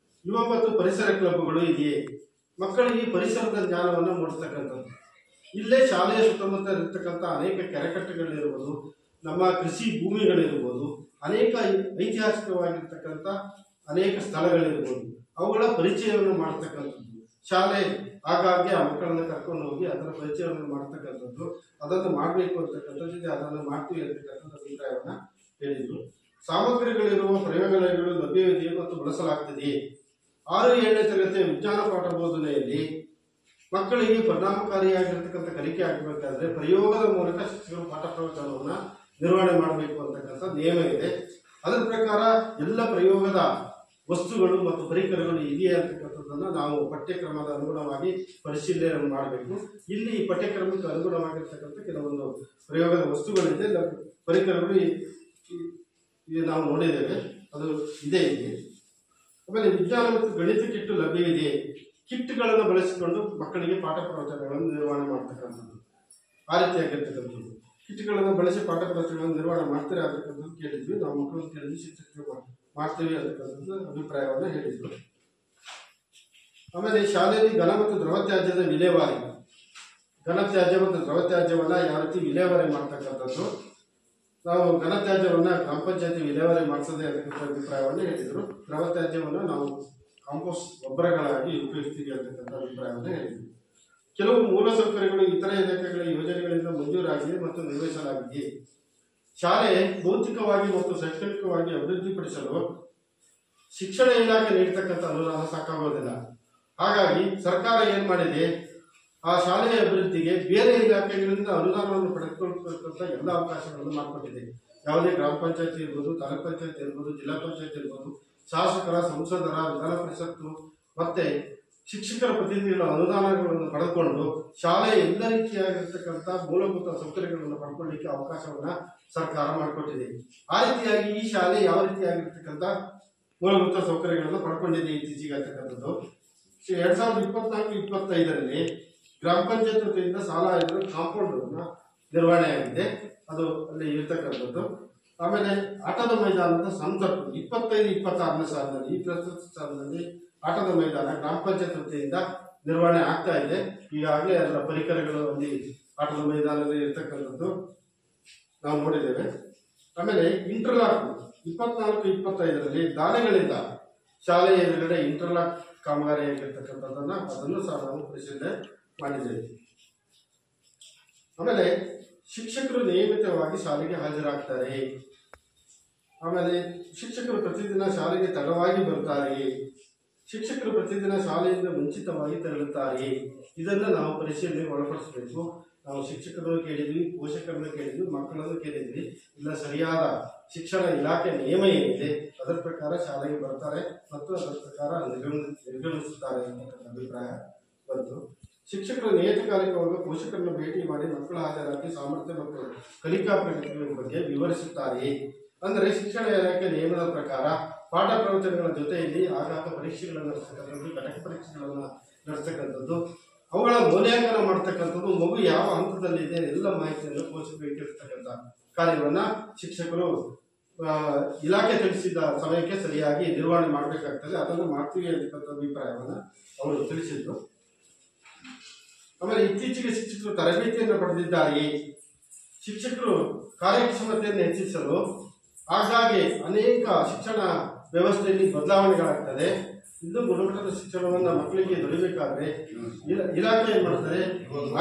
ಯುವ ಮತ್ತು ಪರಿಸರ ಕ್ಲಬ್ಗಳು ಇದೆಯೇ? ಮಕ್ಕಳಿಗೆ ಪರಿಸರದ ಜ್ಞಾನವನ್ನು ಮೂಡಿಸ್ತಕ್ಕಂಥದ್ದು. ಇಲ್ಲೇ ಶಾಲೆಯ ಸುತ್ತಮುತ್ತ ಇರತಕ್ಕಂಥ ಅನೇಕ ಕೆರೆಕಟ್ಟೆಗಳಿರ್ಬೋದು, ನಮ್ಮ ಕೃಷಿ ಭೂಮಿಗಳಿರ್ಬೋದು, ಅನೇಕ ಐತಿಹಾಸಿಕವಾಗಿರ್ತಕ್ಕಂಥ ಅನೇಕ ಸ್ಥಳಗಳಿರ್ಬೋದು, ಅವುಗಳ ಪರಿಚಯವನ್ನು ಮಾಡ್ತಕ್ಕಂಥದ್ದು. ಶಾಲೆ ಆಗಾಗ್ಗೆ ಆ ಮಕ್ಕಳನ್ನು ಕರ್ಕೊಂಡು ಹೋಗಿ ಅದರ ಪರಿಚಯವನ್ನು ಮಾಡ್ತಕ್ಕಂಥದ್ದು, ಅದನ್ನು ಮಾಡಬೇಕು ಅಂತಕ್ಕಂಥದ್ದು, ಅದನ್ನು ಮಾಡ್ತೀವಿ ಅಂತಕ್ಕಂಥದ್ದು ಅಭಿಪ್ರಾಯವನ್ನು ಹೇಳಿದರು. ಸಾಮಗ್ರಿಗಳಿರುವ ಪ್ರಯೋಗಾಲಯಗಳು ಲಭ್ಯವಿದೆಯೇ ಮತ್ತು ಬಳಸಲಾಗ್ತದೆಯೇ? 6-7ನೇ ತರಗತಿಯ ವಿಜ್ಞಾನ ಪಾಠ ಬೋಧನೆಯಲ್ಲಿ ಮಕ್ಕಳಿಗೆ ಪರಿಣಾಮಕಾರಿಯಾಗಿರ್ತಕ್ಕಂಥ ಕಲಿಕೆ ಆಗಬೇಕಾದ್ರೆ ಪ್ರಯೋಗದ ಮೂಲಕ ಶಿಕ್ಷಕರು ಪಾಠ ಪ್ರವಚನವನ್ನು ನಿರ್ವಹಣೆ ಮಾಡಬೇಕು ಅಂತಕ್ಕಂಥ ನಿಯಮ ಇದೆ. ಅದರ ಪ್ರಕಾರ ಎಲ್ಲ ಪ್ರಯೋಗದ ವಸ್ತುಗಳು ಮತ್ತು ಪರಿಕರಗಳು ಇದೆಯೇ ಅಂತಕ್ಕಂಥದ್ದನ್ನು ನಾವು ಪಠ್ಯಕ್ರಮದ ಅನುಗುಣವಾಗಿ ಪರಿಶೀಲನೆ ಮಾಡಬೇಕು. ಇಲ್ಲಿ ಪಠ್ಯಕ್ರಮಕ್ಕೆ ಅನುಗುಣವಾಗಿರ್ತಕ್ಕಂಥ ಕೆಲವೊಂದು ಪ್ರಯೋಗದ ವಸ್ತುಗಳಿದೆ, ಪರಿಕರಗಳು ಇದು ನಾವು ನೋಡಿದ್ದೇವೆ, ಅದು ಇದೆ ಇಲ್ಲಿ. ಆಮೇಲೆ ವಿಜ್ಞಾನ ಮತ್ತು ಗಣಿತ ಕಿಟ್ಟು ಲಭ್ಯವಿದೆ. ಕಿಟ್ಗಳನ್ನು ಬಳಸಿಕೊಂಡು ಮಕ್ಕಳಿಗೆ ಪಾಠ ಪ್ರವಚನಗಳನ್ನು ನಿರ್ವಹಣೆ ಮಾಡ್ತಕ್ಕಂಥದ್ದು, ಆ ರೀತಿಯಾಗಿರ್ತಕ್ಕಂಥದ್ದು. ಕಿಟ್ಗಳನ್ನು ಬಳಸಿ ಪಾಠ ಪ್ರವಚನಗಳನ್ನು ನಿರ್ವಹಣೆ ಮಾಡ್ತಾರೆ ಅಂತಕ್ಕಂಥದ್ದು ಕೇಳಿದ್ವಿ. ನಾವು ಮಕ್ಕಳನ್ನು ಕೇಳಿದ್ವಿ, ಶಿಕ್ಷಕರು ಮಾಡ್ತೀವಿ ಅಂತಕ್ಕಂಥದ್ದು ಅಭಿಪ್ರಾಯವನ್ನು ಹೇಳಿದ್ರು. ಆಮೇಲೆ ಶಾಲೆಯಲ್ಲಿ ಘನ ಮತ್ತು ದ್ರವ ತ್ಯಾಜ್ಯದ ವಿಲೇವಾರಿ, ಘನತ್ಯಾಜ್ಯ ಮತ್ತು ದ್ರವ ತ್ಯಾಜ್ಯವನ್ನ ಯಾವ ರೀತಿ ವಿಲೇವಾರಿ ಮಾಡ್ತಕ್ಕಂಥದ್ದು, ನಾವು ಘನತ್ಯಾಜ್ಯವನ್ನು ಗ್ರಾಮ ಪಂಚಾಯತಿ ವಿಲೇವಾರಿ ಮಾಡಿಸದೆ ಅಂತಕ್ಕಂಥ ಅಭಿಪ್ರಾಯವನ್ನು ಹೇಳಿದರು. ದ್ರವ ತ್ಯಾಜ್ಯವನ್ನು ನಾವು ಕಾಂಪೋಸ್ಟ್ ಗೊಬ್ಬರಗಳಾಗಿ ಉಪಯೋಗಿಸ್ತೀವಿ ಅಂತಕ್ಕಂಥ ಅಭಿಪ್ರಾಯವನ್ನು ಹೇಳಿದರು. ಕೆಲವು ಮೂಲಸೌಕರ್ಯಗಳು ಇತರ ಇಲಾಖೆಗಳ ಯೋಜನೆಗಳಿಂದ ಮಂಜೂರಾಗಿದೆ ಮತ್ತು ನಿರ್ವಹಿಸಲಾಗಿದೆ. ಶಾಲೆ ಭೌತಿಕವಾಗಿ ಮತ್ತು ಶೈಕ್ಷಣಿಕವಾಗಿ ಅಭಿವೃದ್ಧಿಪಡಿಸಲು ಶಿಕ್ಷಣ ಇಲಾಖೆ ನೀಡತಕ್ಕಂಥ ಅನುದಾನ ಸಾಕಾಗೋದಿಲ್ಲ. ಹಾಗಾಗಿ ಸರ್ಕಾರ ಏನ್ ಮಾಡಿದೆ, ಆ ಶಾಲೆಯ ಅಭಿವೃದ್ಧಿಗೆ ಬೇರೆ ಇಲಾಖೆಗಳಿಂದ ಅನುದಾನವನ್ನು ಪಡೆದುಕೊಳ್ಳತಕ್ಕಂಥ ಎಲ್ಲ ಅವಕಾಶಗಳನ್ನು ಮಾಡಿಕೊಟ್ಟಿದೆ. ಯಾವುದೇ ಗ್ರಾಮ ಪಂಚಾಯತಿ ಇರ್ಬೋದು, ತಾಲೂಕ್ ಪಂಚಾಯತ್ ಇರ್ಬೋದು, ಜಿಲ್ಲಾ ಪಂಚಾಯತ್ ಇರ್ಬೋದು, ಶಾಸಕರ, ಸಂಸದರ, ವಿಧಾನ ಪರಿಷತ್ತು ಮತ್ತೆ ಶಿಕ್ಷಕರ ಪ್ರತಿನಿಧಿಗಳ ಅನುದಾನಗಳನ್ನು ಪಡೆದುಕೊಂಡು ಶಾಲೆಯ ಎಲ್ಲ ರೀತಿಯಾಗಿರ್ತಕ್ಕಂಥ ಮೂಲಭೂತ ಸೌಕರ್ಯಗಳನ್ನು ಪಡ್ಕೊಳ್ಳಿಕ್ಕೆ ಅವಕಾಶವನ್ನ ಸರ್ಕಾರ ಮಾಡಿಕೊಟ್ಟಿದೆ. ಆ ರೀತಿಯಾಗಿ ಈ ಶಾಲೆ ಯಾವ ರೀತಿಯಾಗಿರ್ತಕ್ಕಂಥ ಮೂಲಭೂತ ಸೌಕರ್ಯಗಳನ್ನು ಪಡ್ಕೊಂಡಿದೆ ಇತ್ತೀಚೆಗೆ ಅಂತಕ್ಕಂಥದ್ದು 2024-25ರಲ್ಲಿ ಗ್ರಾಮ ಪಂಚಾಯತ್ ವತಿಯಿಂದ ಸಾಲ ಇದ್ರೂ ಕಾಂಪೌಂಡ್ ನಿರ್ವಹಣೆ ಆಗಿದೆ, ಅದು ಅಲ್ಲಿ ಇರ್ತಕ್ಕಂಥದ್ದು. ಆಮೇಲೆ ಆಟದ ಮೈದಾನದ ಸಂದರ್ಭ 25-26ನೇ ಸಾಲಿನಲ್ಲಿ, ಈ ಪ್ರಸ್ತುತ ಸಾಲಿನಲ್ಲಿ ಆಟದ ಮೈದಾನ ಗ್ರಾಮ ಪಂಚಾಯತ್ ವತಿಯಿಂದ ನಿರ್ವಹಣೆ ಆಗ್ತಾ ಇದೆ. ಈಗಾಗಲೇ ಅದರ ಪರಿಕರಗಳು ಅಲ್ಲಿ ಆಟದ ಮೈದಾನದಲ್ಲಿ ಇರ್ತಕ್ಕಂಥದ್ದು ನಾವು ನೋಡಿದ್ದೇವೆ. ಆಮೇಲೆ ಇಂಟರ್ಲಾಕ್ 24-25ರಲ್ಲಿ ದಾನಿಗಳಿಂದ ಶಾಲೆಯ ಎದುರುಗಡೆ ಇಂಟರ್ಲಾಕ್ ಕಾಮಗಾರಿ ಅದನ್ನು ಸಹ ನಾವು ಪರಿಶೀಲನೆ ಮಾಡಿದ್ದೇವೆ. ಆಮೇಲೆ ಶಿಕ್ಷಕರು ನಿಯಮಿತವಾಗಿ ಶಾಲೆಗೆ ಹಾಜರಾಗ್ತಾರೆ. ಆಮೇಲೆ ಶಿಕ್ಷಕರು ಪ್ರತಿದಿನ ಶಾಲೆಗೆ ತಡವಾಗಿ ಬರ್ತಾರೆ, ಶಿಕ್ಷಕರು ಪ್ರತಿದಿನ ಶಾಲೆಯಿಂದ ಮುಂಚಿತವಾಗಿ ತೆರಳುತ್ತಾರೆ. ಇದನ್ನು ನಾವು ಪರಿಶೀಲನೆಗೆ ಒಳಪಡಿಸಬೇಕು. ನಾವು ಶಿಕ್ಷಕರನ್ನು ಕೇಳಿದ್ವಿ, ಪೋಷಕರನ್ನು ಕೇಳಿದ್ವಿ, ಮಕ್ಕಳನ್ನು ಕೇಳಿದ್ವಿ. ಇಲ್ಲ, ಸರಿಯಾದ ಶಿಕ್ಷಣ ಇಲಾಖೆ ನಿಯಮ ಏನಿದೆ ಅದರ ಪ್ರಕಾರ ಶಾಲೆಗೆ ಬರ್ತಾರೆ ಮತ್ತು ಅದರ ಪ್ರಕಾರ ನಿರ್ಗಮಿಸುತ್ತಾರೆ ಅಂತ ಅಭಿಪ್ರಾಯ ಬಂತು. ಶಿಕ್ಷಕರು ನಿಯತಕಾಲಿಕವಾಗಿ ಪೋಷಕರನ್ನು ಭೇಟಿ ಮಾಡಿ ಮಕ್ಕಳ ಹಾಜರಾತಿ ಸಾಮರ್ಥ್ಯ ಮತ್ತು ಕಲಿಕಾ ಪ್ರಗತಿಗಳ ಬಗ್ಗೆ ವಿವರಿಸುತ್ತಾರೆ. ಅಂದರೆ ಶಿಕ್ಷಣ ಇಲಾಖೆ ನಿಯಮದ ಪ್ರಕಾರ ಪಾಠ ಪ್ರವಚನಗಳ ಜೊತೆಯಲ್ಲಿ ಆಗಾಗ ಪರೀಕ್ಷೆಗಳನ್ನು ನಡೆಸ್ತಕ್ಕಂಥದ್ದು, ಘಟಕ ಪರೀಕ್ಷೆಗಳನ್ನು ನಡೆಸ್ತಕ್ಕಂಥದ್ದು, ಅವುಗಳ ಮೌಲ್ಯಾಂಕನ ಮಾಡ್ತಕ್ಕಂಥದ್ದು, ಮಗು ಯಾವ ಹಂತದಲ್ಲಿದೆ ಎಲ್ಲ ಮಾಹಿತಿಯನ್ನು ಪೋಷಕರಿಗೆ ತಿಳಿಸ್ತಕ್ಕಂಥ ಕಾರ್ಯವನ್ನು ಶಿಕ್ಷಕರು ಇಲಾಖೆ ತಿಳಿಸಿದ ಸಮಯಕ್ಕೆ ಸರಿಯಾಗಿ ನಿರ್ವಹಣೆ ಮಾಡಬೇಕಾಗ್ತದೆ. ಅದನ್ನು ಮಾಡ್ತೀವಿ ಅಂತಕ್ಕಂಥ ಅಭಿಪ್ರಾಯವನ್ನು ಅವರು ತಿಳಿಸಿದ್ರು. ಆಮೇಲೆ ಇತ್ತೀಚೆಗೆ ಶಿಕ್ಷಕರು ತರಬೇತಿಯನ್ನು ಪಡೆದಿದ್ದಾರೆಯೇ? ಶಿಕ್ಷಕರು ಕಾರ್ಯಕ್ಷಮತೆಯನ್ನು ಹೆಚ್ಚಿಸಲು ಆಗಾಗ್ಗೆ ಅನೇಕ ಶಿಕ್ಷಣ ವ್ಯವಸ್ಥೆಯಲ್ಲಿ ಬದಲಾವಣೆಗಳಾಗ್ತದೆ. ಇದು ಗುಣಮಟ್ಟದ ಶಿಕ್ಷಣವನ್ನು ಮಕ್ಕಳಿಗೆ ದೊರೆಯಬೇಕಾದ್ರೆ ಇಲಾಖೆ ಏನು ಮಾಡ್ತದೆ,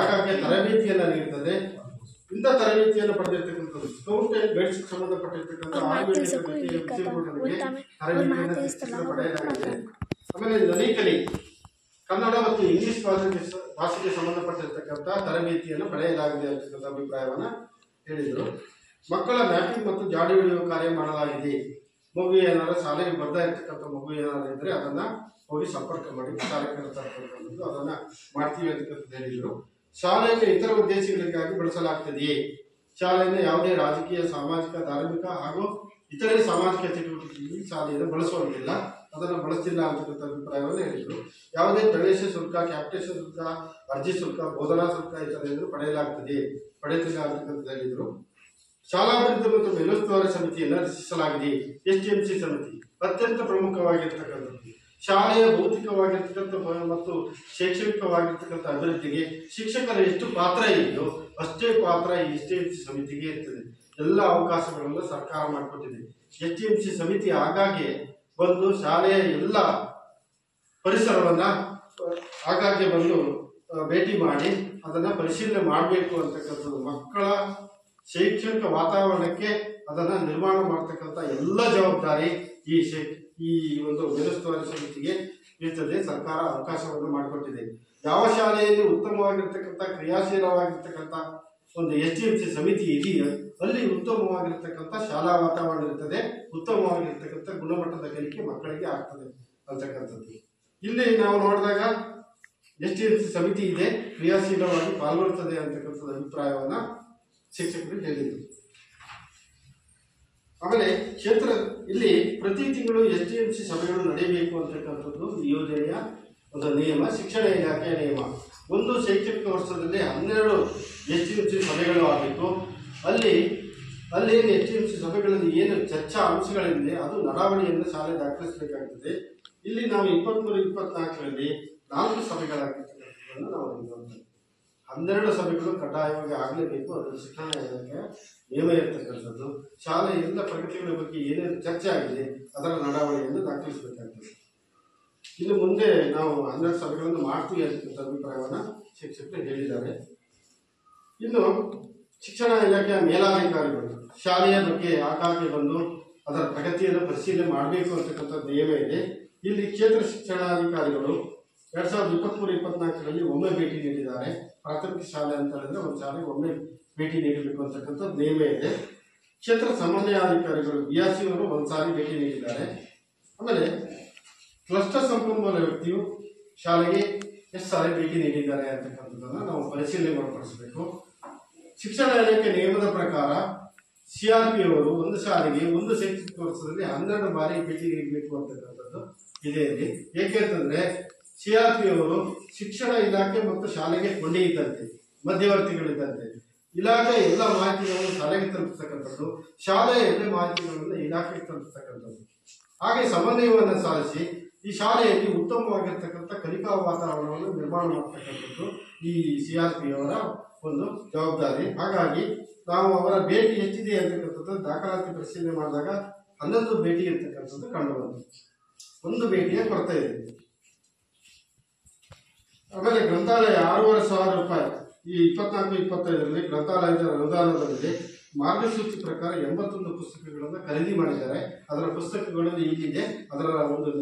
ಆಗಾಗ್ಗೆ ತರಬೇತಿಯನ್ನು ನೀಡುತ್ತದೆ. ಇಂಥ ತರಬೇತಿಯನ್ನು ಪಡೆದಿರ್ತಕ್ಕಂಥದ್ದು ಸ್ಕೌಟ್ ಅಂಡ್ ಗೈಡ್ಸ್ ಸಂಬಂಧಪಟ್ಟಿರ್ತಕ್ಕಂಥ ಪಡೆಯಲಾಗಿದೆ. ಆಮೇಲೆ ನಲಿಕಲಿ ಕನ್ನಡ ಮತ್ತು ಇಂಗ್ಲಿಷ್ ಭಾಷೆಗೆ ಸಂಬಂಧಪಟ್ಟಿರ್ತಕ್ಕಂಥ ತರಬೇತಿಯನ್ನು ಪಡೆಯಲಾಗಿದೆ ಅಂತಕ್ಕಂಥ ಅಭಿಪ್ರಾಯವನ್ನು ಹೇಳಿದರು. ಮಕ್ಕಳ ಮ್ಯಾಪಿಂಗ್ ಮತ್ತು ಜಾಡಿ ಹಿಡಿಯುವ ಕಾರ್ಯ ಮಾಡಲಾಗಿದೆ. ಮಗು ಏನಾದ್ರು ಶಾಲೆಗೆ ಬರ್ತಾ ಇರ್ತಕ್ಕಂಥ ಮಗು ಏನಾದ್ರು ಇದ್ರೆ ಅದನ್ನ ಹೋಗಿ ಸಂಪರ್ಕ ಮಾಡಿ ಶಾಲೆ ಕರೆತಕ್ಕಂಥದ್ದು ಅದನ್ನ ಮಾಡ್ತೀವಿ ಅಂತಕ್ಕಂಥ ಹೇಳಿದರು. ಶಾಲೆಯನ್ನು ಇತರ ಉದ್ದೇಶಗಳಿಗಾಗಿ ಬಳಸಲಾಗ್ತದೆಯೇ? ಶಾಲೆಯನ್ನು ಯಾವುದೇ ರಾಜಕೀಯ, ಸಾಮಾಜಿಕ, ಧಾರ್ಮಿಕ ಹಾಗೂ ಇತರೆ ಸಾಮಾಜಿಕ ಚಟುವಟಿಕೆಗಳಿಗೆ ಶಾಲೆಯನ್ನು ಬಳಸುವಂತಿಲ್ಲ, ಅದನ್ನು ಬಳಸ್ತಿಲ್ಲ ಅಂತಕ್ಕಂಥ ಅಭಿಪ್ರಾಯವನ್ನು ಹೇಳಿದರು. ಯಾವುದೇ ಪ್ರವೇಶ ಶುಲ್ಕ, ಕ್ಯಾಪಿಟೇಷನ್ ಶುಲ್ಕ, ಅರ್ಜಿ ಶುಲ್ಕ, ಬೋಧನಾ ಶುಲ್ಕ ಇತರೆಯನ್ನು ಪಡೆಯುತ್ತಿಲ್ಲ ಅಂತಕ್ಕಂಥ ಹೇಳಿದರು. ಶಾಲಾಭಿವೃದ್ಧಿ ಮತ್ತು ಮೇಲುಸ್ತುವಾರಿ ಸಮಿತಿಯನ್ನು ರಚಿಸಲಾಗಿದೆ. STMC ಸಮಿತಿ ಅತ್ಯಂತ ಪ್ರಮುಖವಾಗಿರ್ತಕ್ಕಂಥದ್ದು. ಶಾಲೆಯ ಭೌತಿಕವಾಗಿರ್ತಕ್ಕಂಥ ಮತ್ತು ಶೈಕ್ಷಣಿಕವಾಗಿರ್ತಕ್ಕಂಥ ಅಭಿವೃದ್ಧಿಗೆ ಶಿಕ್ಷಕರ ಎಷ್ಟು ಪಾತ್ರ ಇದೆಯೋ ಅಷ್ಟೇ ಪಾತ್ರ ಈ STMC ಸಮಿತಿಗೆ ಇರ್ತದೆ. ಎಲ್ಲ ಅವಕಾಶಗಳನ್ನು ಸರ್ಕಾರ ಮಾಡಿಕೊಟ್ಟಿದೆ. STMC ಸಮಿತಿ ಆಗಾಗ್ಗೆ ಬಂದು ಶಾಲೆಯ ಎಲ್ಲ ಪರಿಸರವನ್ನ ಆಗಾಗ್ಗೆ ಬಂದು ಭೇಟಿ ಮಾಡಿ ಅದನ್ನ ಪರಿಶೀಲನೆ ಮಾಡಬೇಕು ಅಂತಕ್ಕಂಥದ್ದು. ಮಕ್ಕಳ ಶೈಕ್ಷಣಿಕ ವಾತಾವರಣಕ್ಕೆ ಅದನ್ನ ನಿರ್ಮಾಣ ಮಾಡತಕ್ಕಂಥ ಎಲ್ಲ ಜವಾಬ್ದಾರಿ ಈ ಒಂದು ಮೇಲುಸ್ತುವಾರಿ ಸಮಿತಿಗೆ ಇರ್ತದೆ. ಸರ್ಕಾರ ಅವಕಾಶವನ್ನು ಮಾಡಿಕೊಟ್ಟಿದೆ. ಯಾವ ಶಾಲೆಯಲ್ಲಿ ಉತ್ತಮವಾಗಿರ್ತಕ್ಕಂಥ ಕ್ರಿಯಾಶೀಲವಾಗಿರ್ತಕ್ಕಂಥ ಒಂದು STMC ಸಮಿತಿ ಇದೆಯೋ ಅಲ್ಲಿ ಉತ್ತಮವಾಗಿರ್ತಕ್ಕಂಥ ಶಾಲಾ ವಾತಾವರಣ ಇರ್ತದೆ, ಉತ್ತಮವಾಗಿರ್ತಕ್ಕಂಥ ಗುಣಮಟ್ಟದ ಕಲಿಕೆ ಮಕ್ಕಳಿಗೆ ಆಗ್ತದೆ ಅಂತಕ್ಕಂಥದ್ದು. ಇಲ್ಲಿ ನಾವು ನೋಡಿದಾಗ STMC ಸಮಿತಿ ಇದೆ, ಕ್ರಿಯಾಶೀಲವಾಗಿ ಪಾಲ್ಗೊಳ್ತದೆ ಅಂತಕ್ಕಂಥದ್ದು ಅಭಿಪ್ರಾಯವನ್ನ ಶಿಕ್ಷಕರು ಹೇಳಿದರು. ಆಮೇಲೆ ಇಲ್ಲಿ ಪ್ರತಿ ತಿಂಗಳು STMC ಸಭೆಗಳು ನಡೆಯಬೇಕು ಅಂತಕ್ಕಂಥದ್ದು ಈ ಯೋಜನೆಯ ಒಂದು ನಿಯಮ, ಶಿಕ್ಷಣ ಇಲಾಖೆಯ ನಿಯಮ. ಒಂದು ಶೈಕ್ಷಣಿಕ ವರ್ಷದಲ್ಲಿ 12 STMC ಸಭೆಗಳು ಆಗಿತ್ತು. ಅಲ್ಲಿ STMC ಸಭೆಗಳಲ್ಲಿ ಏನು ಚರ್ಚಾ ಅಂಶಗಳಿದೆ ಅದು ನಡಾವಳಿಯನ್ನು ಶಾಲೆ ದಾಖಲಿಸಬೇಕಾಗುತ್ತದೆ. ಇಲ್ಲಿ ನಾವು 23-24ರಲ್ಲಿ 4 ಸಭೆಗಳಾಗಿರ್ತಕ್ಕಂಥದ್ದನ್ನು ನಾವು ನೋಡ್ತೇವೆ. 12 ಸಭೆಗಳು ಕಡ್ಡಾಯವಾಗಿ ಆಗಲೇಬೇಕು. ಅದರ ಶಿಕ್ಷಣ ಇಲಾಖೆಯ ನಿಯಮ ಇರ್ತಕ್ಕಂಥದ್ದು. ಶಾಲೆಯ ಎಲ್ಲ ಪ್ರಗತಿಗಳ ಬಗ್ಗೆ ಏನೇನು ಚರ್ಚೆ ಆಗಿದೆ ಅದರ ನಡಾವಳಿಯನ್ನು ದಾಖಲಿಸಬೇಕಾಗ್ತದೆ. ಇನ್ನು ಮುಂದೆ ನಾವು 12 ಸಭೆಗಳನ್ನು ಮಾಡ್ತೀವಿ ಅಂತಕ್ಕಂಥ ಅಭಿಪ್ರಾಯವನ್ನು ಶಿಕ್ಷಕರು ಹೇಳಿದ್ದಾರೆ. ಇನ್ನು ಶಿಕ್ಷಣ ಇಲಾಖೆಯ ಮೇಲಾಧಿಕಾರಿಗಳು ಶಾಲೆಯ ಬಗ್ಗೆ ಆಗಾಗ್ಗೆ ಬಂದು ಅದರ ಪ್ರಗತಿಯನ್ನು ಪರಿಶೀಲನೆ ಮಾಡಬೇಕು ಅಂತಕ್ಕಂಥ ನಿಯಮ ಇದೆ. ಇಲ್ಲಿ ಕ್ಷೇತ್ರ ಶಿಕ್ಷಣಾಧಿಕಾರಿಗಳು 2023-24ರಲ್ಲಿ ಒಮ್ಮೆ ಭೇಟಿ ನೀಡಿದ್ದಾರೆ. ಪ್ರಾಥಮಿಕ ಶಾಲೆ ಅಂತ ಹೇಳಿದ್ರೆ ಒಂದು ಶಾಲೆಗೆ ಒಮ್ಮೆ ಭೇಟಿ ನೀಡಬೇಕು ಅಂತಕ್ಕಂಥ ನಿಯಮ ಇದೆ. ಕ್ಷೇತ್ರ ಸಮನ್ವಯಾಧಿಕಾರಿಗಳು BRC ಅವರು ಒಂದ್ಸಾರಿ ಭೇಟಿ ನೀಡಿದ್ದಾರೆ. ಆಮೇಲೆ ಕ್ಲಸ್ಟರ್ ಸಂಪನ್ಮೂಲ ವ್ಯಕ್ತಿಯು ಶಾಲೆಗೆ ಎಷ್ಟು ಸಾರಿ ಭೇಟಿ ನೀಡಿದ್ದಾರೆ ಅಂತಕ್ಕಂಥದ್ದನ್ನು ನಾವು ಪರಿಶೀಲನೆ ಮಾಡಿಪಡಿಸಬೇಕು. ಶಿಕ್ಷಣ ಇಲಾಖೆ ನಿಯಮದ ಪ್ರಕಾರ CRP ಅವರು ಒಂದು ಶಾಲೆಗೆ ಒಂದು ಶೈಕ್ಷಣಿಕ ವರ್ಷದಲ್ಲಿ 12 ಬಾರಿ ಭೇಟಿ ನೀಡಬೇಕು ಅಂತಕ್ಕಂಥದ್ದು ಇದೆ ಇಲ್ಲಿ. ಏಕೆಂತಂದ್ರೆ CRP ಅವರು ಶಿಕ್ಷಣ ಇಲಾಖೆ ಮತ್ತು ಶಾಲೆಗೆ ಕೊಂಡಿ ಇದ್ದಂತೆ, ಮಧ್ಯವರ್ತಿಗಳಿದ್ದಂತೆ. ಇಲಾಖೆ ಎಲ್ಲ ಮಾಹಿತಿಗಳನ್ನು ಶಾಲೆಗೆ ತಲುಪಿಸ್ತಕ್ಕಂಥದ್ದು, ಶಾಲೆಯ ಎಲ್ಲ ಮಾಹಿತಿಗಳನ್ನು ಇಲಾಖೆಗೆ ತಲುಪಿಸ್ತಕ್ಕಂಥದ್ದು. ಹಾಗೆ ಸಮನ್ವಯವನ್ನು ಸಾಧಿಸಿ ಈ ಶಾಲೆಯಲ್ಲಿ ಉತ್ತಮವಾಗಿರ್ತಕ್ಕಂಥ ಕಲಿಕಾ ವಾತಾವರಣವನ್ನು ನಿರ್ಮಾಣ ಮಾಡತಕ್ಕಂಥದ್ದು ಈ CRP ಅವರ ಒಂದು ಜವಾಬ್ದಾರಿ. ಹಾಗಾಗಿ ನಾವು ಅವರ ಭೇಟಿ ಎಷ್ಟಿದೆ ಅಂತಕ್ಕಂಥದ್ದು ದಾಖಲಾತಿ ಪರಿಶೀಲನೆ ಮಾಡಿದಾಗ 11 ಭೇಟಿ ಇರ್ತಕ್ಕಂಥದ್ದು ಕಂಡು ಬಂತು. ಒಂದು ಭೇಟಿಯ ಕೊರತೆ ಇದೆ. ಆಮೇಲೆ ಗ್ರಂಥಾಲಯ 6,500 ರೂಪಾಯಿ ಈ 24-25ರಲ್ಲಿ ಗ್ರಂಥಾಲಯದ ಅನುದಾನದಲ್ಲಿ ಮಾರ್ಗಸೂಚಿ ಪ್ರಕಾರ 81 ಪುಸ್ತಕಗಳನ್ನು ಖರೀದಿ ಮಾಡಿದ್ದಾರೆ. ಅದರ ಪುಸ್ತಕಗಳಲ್ಲಿ ಇಲ್ಲಿದೆ, ಅದರ ಒಂದು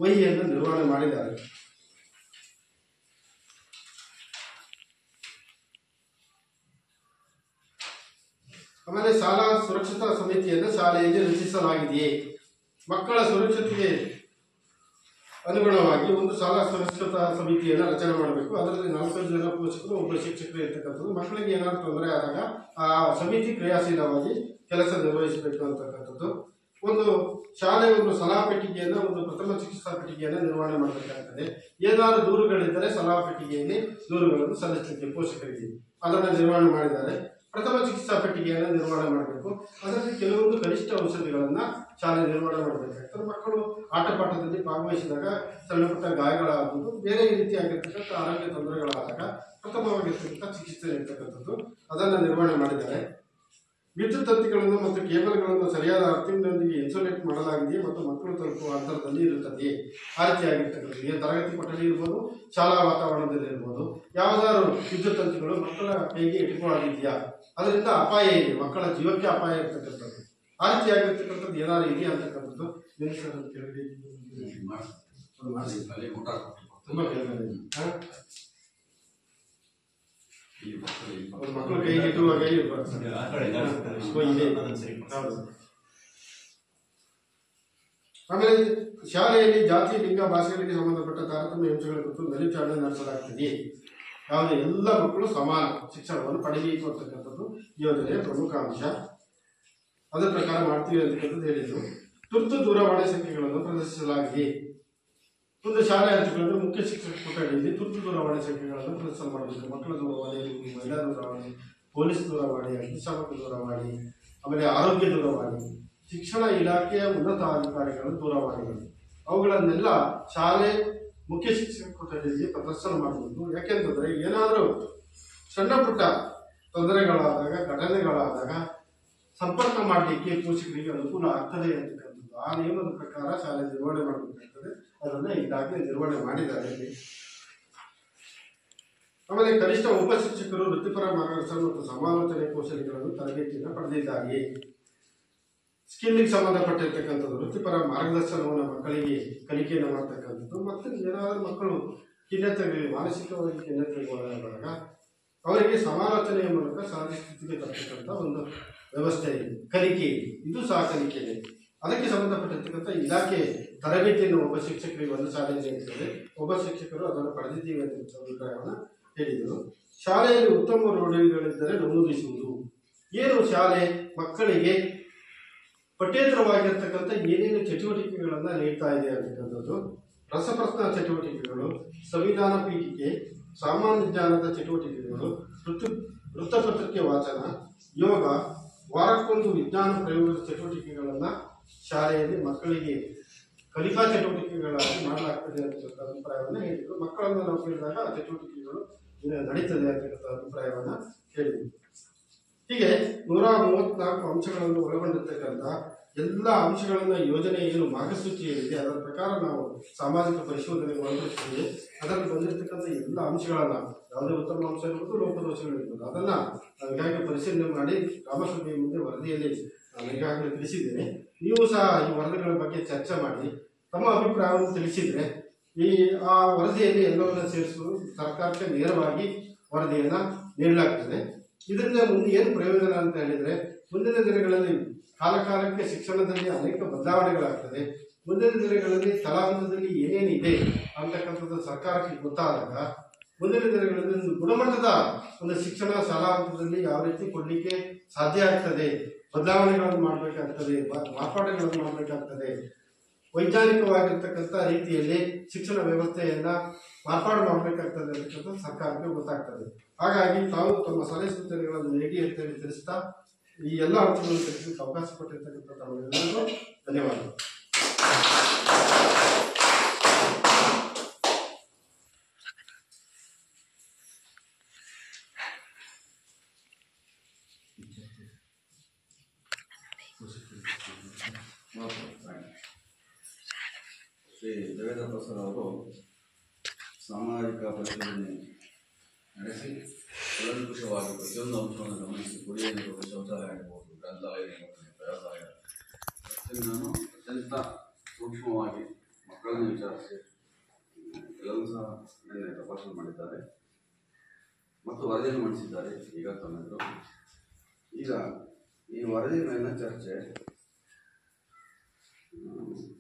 ವಹಿಯನ್ನು ನಿರ್ವಹಣೆ ಮಾಡಿದ್ದಾರೆ. ಆಮೇಲೆ ಶಾಲಾ ಸುರಕ್ಷತಾ ಸಮಿತಿಯನ್ನು ಶಾಲೆಯಲ್ಲಿ ರಚಿಸಲಾಗಿದೆಯೇ? ಮಕ್ಕಳ ಸುರಕ್ಷತೆಗೆ ಅನುಗುಣವಾಗಿ ಒಂದು ಶಾಲಾ ಸುರಕ್ಷತಾ ಸಮಿತಿಯನ್ನು ರಚನೆ ಮಾಡಬೇಕು. ಅದರಲ್ಲಿ 4 ಜನ ಪೋಷಕರು, ಒಬ್ಬ ಶಿಕ್ಷಕರು ಇರ್ತಕ್ಕಂಥದ್ದು. ಮಕ್ಕಳಿಗೆ ಏನಾದರೂ ತೊಂದರೆ ಆದಾಗ ಆ ಸಮಿತಿ ಕ್ರಿಯಾಶೀಲವಾಗಿ ಕೆಲಸ ನಿರ್ವಹಿಸಬೇಕು ಅಂತಕ್ಕಂಥದ್ದು. ಒಂದು ಶಾಲೆ ಒಂದು ಸಲಹಾ ಪೆಟ್ಟಿಗೆಯನ್ನು, ಒಂದು ಪ್ರಥಮ ಚಿಕಿತ್ಸಾ ಪೆಟ್ಟಿಗೆಯನ್ನು ನಿರ್ವಹಣೆ ಮಾಡಬೇಕಾಗ್ತದೆ. ಏನಾದರೂ ದೂರುಗಳಿದ್ದರೆ ಸಲಹಾ ಪೆಟ್ಟಿಗೆಯಲ್ಲಿ ದೂರುಗಳನ್ನು ಸಲ್ಲಿಸಲಿಕ್ಕೆ ಪೋಷಕರಿಗೆ ಅದನ್ನು ನಿರ್ವಹಣೆ ಮಾಡಿದ್ದಾರೆ. ಪ್ರಥಮ ಚಿಕಿತ್ಸಾ ಪೆಟ್ಟಿಗೆಯನ್ನು ನಿರ್ವಹಣೆ ಮಾಡಬೇಕು. ಅದರಲ್ಲಿ ಕೆಲವೊಂದು ಕನಿಷ್ಠ ಔಷಧಿಗಳನ್ನು ಶಾಲೆ ನಿರ್ವಹಣೆ ಮಾಡಬೇಕಾಗ್ತದೆ. ಮಕ್ಕಳು ಆಟ ಪಾಠದಲ್ಲಿ ಭಾಗವಹಿಸಿದಾಗ ಸಣ್ಣ ಪುಟ್ಟ ಗಾಯಗಳಾಗುವುದು, ಬೇರೆ ರೀತಿಯಾಗಿರ್ತಕ್ಕಂಥ ಆರೋಗ್ಯ ತೊಂದರೆಗಳಾದಾಗ ಪ್ರಥಮವಾಗಿರ್ತಕ್ಕಂಥ ಚಿಕಿತ್ಸೆ ಇರ್ತಕ್ಕಂಥದ್ದು ಅದನ್ನು ನಿರ್ವಹಣೆ ಮಾಡಿದ್ದಾರೆ. ವಿದ್ಯುತ್ ತಂತಿಗಳನ್ನು ಮತ್ತು ಕೇಬಲ್ಗಳನ್ನು ಸರಿಯಾದ ಅರ್ಥಿನೊಂದಿಗೆ ಇನ್ಸುಲೇಟ್ ಮಾಡಲಾಗಿದೆಯೇ ಮತ್ತು ಮಕ್ಕಳು ತಲುಪುವ ಅಂತರದಲ್ಲಿ ಇರುತ್ತದೆ. ಆ ರೀತಿಯಾಗಿರ್ತಕ್ಕಂಥದ್ದು ತರಗತಿ ಕೊಠಡಿ ಇರ್ಬೋದು, ಶಾಲಾ ವಾತಾವರಣದಲ್ಲಿ ಇರ್ಬೋದು, ಯಾವುದಾದ್ರು ವಿದ್ಯುತ್ ತಂತಿಗಳು ಮಕ್ಕಳ ಕೈಗೆ ಇಟ್ಕೊಳ್ಳೋದಿದೆಯಾ, ಅದರಿಂದ ಅಪಾಯ ಇದೆ, ಮಕ್ಕಳ ಜೀವಕ್ಕೆ ಅಪಾಯ ಇರ್ತಕ್ಕಂಥದ್ದು. ಆ ರೀತಿಯಾಗಿರ್ತಕ್ಕಂಥದ್ದು ಏನಾದ್ರು ಇದೆಯಾ ಅಂತಕ್ಕಂಥದ್ದು ತುಂಬ ಮಕ್ಕಳು ಕೈಗೆ ಇಟ್ಟುವಾಗ ಆಮೇಲೆ ಶಾಲೆಯಲ್ಲಿ ಜಾತಿ, ಲಿಂಗ, ಭಾಷೆಗಳಿಗೆ ಸಂಬಂಧಪಟ್ಟ ತಾರತಮ್ಯ ಅಂಶಗಳ ಕುರಿತು ಮೇಲ್ವಿಚಾರಣೆ ನಡೆಸಲಾಗ್ತದೆ. ಯಾವುದೇ ಎಲ್ಲ ಮಕ್ಕಳು ಸಮಾನ ಶಿಕ್ಷಣವನ್ನು ಪಡೆಯಬೇಕು ಅಂತಕ್ಕಂಥದ್ದು ಯೋಜನೆಯ ಪ್ರಮುಖ ಅಂಶ. ಅದರ ಪ್ರಕಾರ ಮಾಡ್ತೀವಿ ಅಂತಕ್ಕಂಥದ್ದು ಹೇಳಿದ್ರು. ತುರ್ತು ದೂರವಾಣಿ ಸಂಖ್ಯೆಗಳನ್ನು ಪ್ರದರ್ಶಿಸಲಾಗಿದೆ. ಒಂದು ಶಾಲೆ ಹಂಚಿಕೊಂಡ್ರೆ ಮುಖ್ಯ ಶಿಕ್ಷಕ ಕೊಠಡಿಯಲ್ಲಿ ತುರ್ತು ದೂರವಾಣಿ ಸಂಖ್ಯೆಗಳನ್ನು ಪ್ರದರ್ಶನ ಮಾಡಬೇಕು. ಮಕ್ಕಳ ದೂರವಾಣಿ, ಮಹಿಳಾ ದೂರವಾಣಿ, ಪೊಲೀಸ್ ದೂರವಾಣಿ, ಅಗ್ನಿಶಾಮಕ ದೂರವಾಣಿ, ಆಮೇಲೆ ಆರೋಗ್ಯ ದೂರವಾಣಿ, ಶಿಕ್ಷಣ ಇಲಾಖೆಯ ಉನ್ನತ ಅಧಿಕಾರಿಗಳ ದೂರವಾಣಿಗಳು, ಅವುಗಳನ್ನೆಲ್ಲ ಶಾಲೆ ಮುಖ್ಯ ಶಿಕ್ಷಕ ಕೊಠಡಿಯಲ್ಲಿ ಪ್ರದರ್ಶನ ಮಾಡಬೇಕು. ಯಾಕೆಂತಂದ್ರೆ ಏನಾದರೂ ಸಣ್ಣ ಪುಟ್ಟ ತೊಂದರೆಗಳಾದಾಗ, ಘಟನೆಗಳಾದಾಗ ಸಂಪರ್ಕ ಮಾಡಲಿಕ್ಕೆ ಪೋಷಕರಿಗೆ ಅನುಕೂಲ ಆಗ್ತದೆ ಅಂತಕ್ಕಂಥದ್ದು ಆ ನಿಯಮದ ಪ್ರಕಾರ ಶಾಲೆ ನಿರ್ವಹಣೆ ಮಾಡಬೇಕಾಗ್ತದೆ. ಅದನ್ನು ಈಗಾಗಲೇ ನಿರ್ವಹಣೆ ಮಾಡಿದ್ದಾರೆ. ಆಮೇಲೆ ಕನಿಷ್ಠ ಉಪ ಶಿಕ್ಷಕರು ವೃತ್ತಿಪರ ಮಾರ್ಗದರ್ಶನ ಮತ್ತು ಸಮಾಲೋಚನೆ ಕೌಶಲ್ಯಗಳನ್ನು ತರಬೇತಿಯನ್ನು ಪಡೆದಿದ್ದಾರೆ. ಸ್ಕಿಲ್ಲಿಗೆ ಸಂಬಂಧಪಟ್ಟಿರ್ತಕ್ಕಂಥದ್ದು ವೃತ್ತಿಪರ ಮಾರ್ಗದರ್ಶನವನ್ನು ಮಕ್ಕಳಿಗೆ ಕಲಿಕೆಯನ್ನು ಮಾಡ್ತಕ್ಕಂಥದ್ದು. ಮತ್ತು ಏನಾದರೂ ಮಕ್ಕಳು ಖಿನ್ನತೆಗಳಿಗೆ, ಮಾನಸಿಕವಾಗಿ ಖಿನ್ನತೆಗೆ ಒಳಗಾದಾಗ ಅವರಿಗೆ ಸಮಾಲೋಚನೆಯ ಮೂಲಕ ಸಹಜ ಸ್ಥಿತಿಗೆ ತರ್ತಕ್ಕಂಥ ಒಂದು ವ್ಯವಸ್ಥೆ ಇದೆ, ಕಲಿಕೆ ಇದೆ. ಇದು ಸಹ ಕಲಿಕೆ ಇದೆ. ಅದಕ್ಕೆ ಸಂಬಂಧಪಟ್ಟಿರ್ತಕ್ಕಂಥ ಇಲಾಖೆ ತರಬೇತಿಯನ್ನು ಒಬ್ಬ ಶಿಕ್ಷಕರಿಗೆ ಒಂದು ಶಾಲೆಯಲ್ಲಿ ನೀಡುತ್ತದೆ. ಒಬ್ಬ ಶಿಕ್ಷಕರು ಅದನ್ನು ಪಡೆದಿದ್ದೀವಿ ಅಂತ ಅಭಿಪ್ರಾಯವನ್ನು ಹೇಳಿದರು. ಶಾಲೆಯಲ್ಲಿ ಉತ್ತಮ ರೂಢಿಗಳಿದ್ದರೆ ನಮೂದಿಸುವುದು. ಏನು ಶಾಲೆ ಮಕ್ಕಳಿಗೆ ಪಠ್ಯೇತರವಾಗಿರ್ತಕ್ಕಂಥ ಏನೇನು ಚಟುವಟಿಕೆಗಳನ್ನು ನೀಡ್ತಾ ಇದೆ ಅಂತಕ್ಕಂಥದ್ದು, ರಸಪ್ರಶ್ನ ಚಟುವಟಿಕೆಗಳು, ಸಂವಿಧಾನ ಪೀಠಿಕೆ, ಸಾಮಾನ್ಯ ಜ್ಞಾನದ ಚಟುವಟಿಕೆಗಳು, ವೃತ್ತಪತ್ರಿಕೆ ವಾಚನ, ಯೋಗ, ವಾರಕ್ಕೊಂದು ವಿಜ್ಞಾನ ಪ್ರಯೋಗದ ಚಟುವಟಿಕೆಗಳನ್ನು ಶಾಲೆಯಲ್ಲಿ ಮಕ್ಕಳಿಗೆ ಕಲಿಕಾ ಚಟುವಟಿಕೆಗಳಾಗಿ ಮಾಡಲಾಗ್ತದೆ ಅಂತಕ್ಕಂಥ ಅಭಿಪ್ರಾಯವನ್ನು ಹೇಳಿದರು. ಮಕ್ಕಳನ್ನು ನಾವು ಕೇಳಿದಾಗ ಆ ಚಟುವಟಿಕೆಗಳು ನಡೀತದೆ ಅಂತಕ್ಕಂಥ ಅಭಿಪ್ರಾಯವನ್ನು ಹೇಳಿದರು. ಹೀಗೆ 134 ಅಂಶಗಳನ್ನು ಒಳಗೊಂಡಿರ್ತಕ್ಕಂಥ ಎಲ್ಲ ಅಂಶಗಳನ್ನು ಯೋಜನೆ ಏನು ಮಾರ್ಗಸೂಚಿ ಏನಿದೆ ಅದರ ಪ್ರಕಾರ ನಾವು ಸಾಮಾಜಿಕ ಪರಿಶೋಧನೆಗೆ ಒಳಪಡಿಸ್ತೀವಿ. ಅದರಲ್ಲಿ ಬಂದಿರತಕ್ಕಂಥ ಎಲ್ಲ ಅಂಶಗಳನ್ನು, ಯಾವುದೇ ಉತ್ತಮ ಅಂಶ ಇರ್ಬೋದು, ಲೋಪದೋಷಗಳಿರ್ಬೋದು, ಅದನ್ನು ನಾವು ಈಗಾಗಲೇ ಪರಿಶೀಲನೆ ಮಾಡಿ ಗ್ರಾಮಸಭೆಯ ಮುಂದೆ ವರದಿಯಲ್ಲಿ ನಾನು ಈಗಾಗಲೇ ತಿಳಿಸಿದ್ದೇನೆ. ನೀವು ಸಹ ಈ ವರದಿಗಳ ಬಗ್ಗೆ ಚರ್ಚೆ ಮಾಡಿ ತಮ್ಮ ಅಭಿಪ್ರಾಯವನ್ನು ತಿಳಿಸಿದರೆ ಆ ವರದಿಯಲ್ಲಿ ಎಲ್ಲವನ್ನ ಸೇರಿಸುವುದು ಸರ್ಕಾರಕ್ಕೆ ನೇರವಾಗಿ ವರದಿಯನ್ನು ನೀಡಲಾಗ್ತದೆ. ಇದರಿಂದ ಮುಂದೆ ಏನು ಪ್ರಯೋಜನ ಅಂತ ಹೇಳಿದರೆ, ಮುಂದಿನ ದಿನಗಳಲ್ಲಿ ಕಾಲಕಾಲಕ್ಕೆ ಶಿಕ್ಷಣದಲ್ಲಿ ಅನೇಕ ಬದಲಾವಣೆಗಳಾಗ್ತದೆ. ಮುಂದಿನ ದಿನಗಳಲ್ಲಿ ತಲಾಂತರದಲ್ಲಿ ಏನೇನಿದೆ ಅಂತಕ್ಕಂಥದ್ದು ಸರ್ಕಾರಕ್ಕೆ ಗೊತ್ತಾದಾಗ ಮುಂದಿನ ದಿನಗಳಲ್ಲಿ ಒಂದು ಗುಣಮಟ್ಟದ ಒಂದು ಶಿಕ್ಷಣ ಶಾಲಾ ಹಂತದಲ್ಲಿ ಯಾವ ರೀತಿ ಕೊಡಲಿಕ್ಕೆ ಸಾಧ್ಯ ಆಗ್ತದೆ, ಬದಲಾವಣೆಗಳನ್ನು ಮಾಡಬೇಕಾಗ್ತದೆ, ಮಾರ್ಪಾಡುಗಳನ್ನು ಮಾಡಬೇಕಾಗ್ತದೆ, ವೈಜ್ಞಾನಿಕವಾಗಿರ್ತಕ್ಕಂಥ ರೀತಿಯಲ್ಲಿ ಶಿಕ್ಷಣ ವ್ಯವಸ್ಥೆಯನ್ನ ಮಾರ್ಪಾಡು ಮಾಡಬೇಕಾಗ್ತದೆ ಅಂತಕ್ಕಂಥ ಸರ್ಕಾರಕ್ಕೆ ಗೊತ್ತಾಗ್ತದೆ. ಹಾಗಾಗಿ ತಾವು ತಮ್ಮ ಸಲಹೆ ಸೂಚನೆಗಳನ್ನು ನೀಡಿ ಅಂತೇಳಿ ತಿಳಿಸ್ತಾ ಈ ಎಲ್ಲ ಅಂಶಗಳನ್ನು ತಿಳಿಸಲಿಕ್ಕೆ ಅವಕಾಶ ಕೊಟ್ಟಿರ್ತಕ್ಕಂಥ ತಮ್ಮೆಲ್ಲರಿಗೂ ಧನ್ಯವಾದಗಳು. ಶ್ರೀ ದೇವೇಂದ್ರ ಪ್ರಸಾದ್ ಅವರು ಸಾಮಾಜಿಕ ಪರಿಶೋಧನೆ ನಡೆಸಿ ಕೂಲಂಕುಷವಾಗಿ ಪ್ರತಿಯೊಂದು ಅಂಶವನ್ನು ಗಮನಿಸಿ ಕುಡಿಯುವ ನೀರು, ಶೌಚಾಲಯ ಆಗಿರ್ಬೋದು, ಗ್ರಂಥಾಲಯ ನಿರ್ವಹಣೆ, ಪ್ರಯೋಗಾಲಯ ಪ್ರತಿಯೊಂದನ್ನು ಅತ್ಯಂತ ಸೂಕ್ಷ್ಮವಾಗಿ ಮಕ್ಕಳನ್ನು ವಿಚಾರಿಸಿ ಎಲ್ಲವೂ ಸಹ ನಿನ್ನೆ ತಪಾಸಣೆ ಮಾಡಿದ್ದಾರೆ ಮತ್ತು ವರದಿಯನ್ನು ಮಂಡಿಸಿದ್ದಾರೆ. ಈಗ ತಮ್ಮೆಲ್ಲರೂ ಈಗ ಈ ವರದಿ ಮೇಲಿನ ಚರ್ಚೆ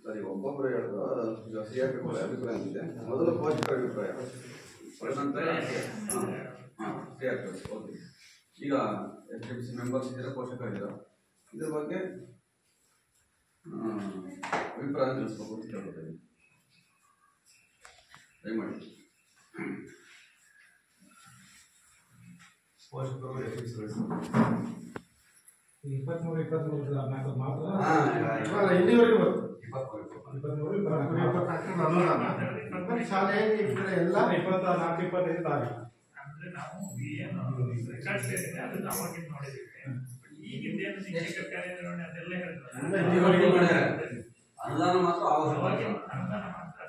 ಸರಿ, ಒಬ್ಬೊಬ್ಬರು ಹೇಳೋದು ಈಗ CRP ಕೂಡ ಅಭಿಪ್ರಾಯ ಇದೆ. ಮೊದಲು ಪೋಷಕರ ಅಭಿಪ್ರಾಯ. ನಂತರ CRP. ಓಕೆ. ಈಗ STPC ಮೆಂಬರ್ಸ್ ಇದ್ದಾರೆ, ಪೋಷಕರಿದ್ದಾರೆ. ಇದ್ರ ಬಗ್ಗೆ ಅಭಿಪ್ರಾಯ ತಿಳಿಸ್ಬೇಕು ಅಂತ ಕೇಳ್ಬೋದು. ದಯಮಾಡಿ. ಪೋಷಕರು 23-24 ಮಾತ್ರ ಇಲ್ಲಿವರೆಗೂ ಬರ್ತದೆ. 23-24 ಅನುದಾನ ಶಾಲೆಯಲ್ಲಿ ಈ ಕಡೆ ಎಲ್ಲ 24-25 ತಾರೀಕು. ಅಂದ್ರೆ ನಾವು ಏನು ರೆಕಾರ್ಡ್ಸ್ ಏನಿದೆ ಅದನ್ನ ಅವಾಗಿಂದ ನೋಡಿದ್ದೀವಿ. ಈಗಿಂದೇನು ಶಿಕ್ಷಕ ಕಾರ್ಯನಿರ್ವಹಣೆ ಅದೆಲ್ಲ ಅನುದಾನ ಮಾತ್ರ ಅನುದಾನ ಮಾತ್ರ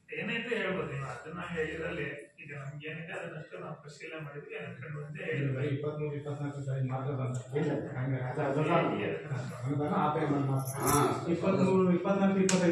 ಏನಾಯ್ತು ಹೇಳ್ಬೋದು. ನೀವು ಅದನ್ನ ಇದರಲ್ಲಿ ಈಗ ನಮ್ಗೆ ಏನಿದೆ ಅದನ್ನಷ್ಟು ನಾವು ಪರಿಶೀಲನೆ ಮಾಡಿದ್ವಿ, ಅನ್ಕೊಂಡು ಅಂತ ಹೇಳಿದ್ವಿ. 23-24 ತಾರೀಕು ಮಾತ್ರ ಅನುದಾನ ಆ ಪೇಮೆಂಟ್ ಮಾತ್ರ. 23-24-25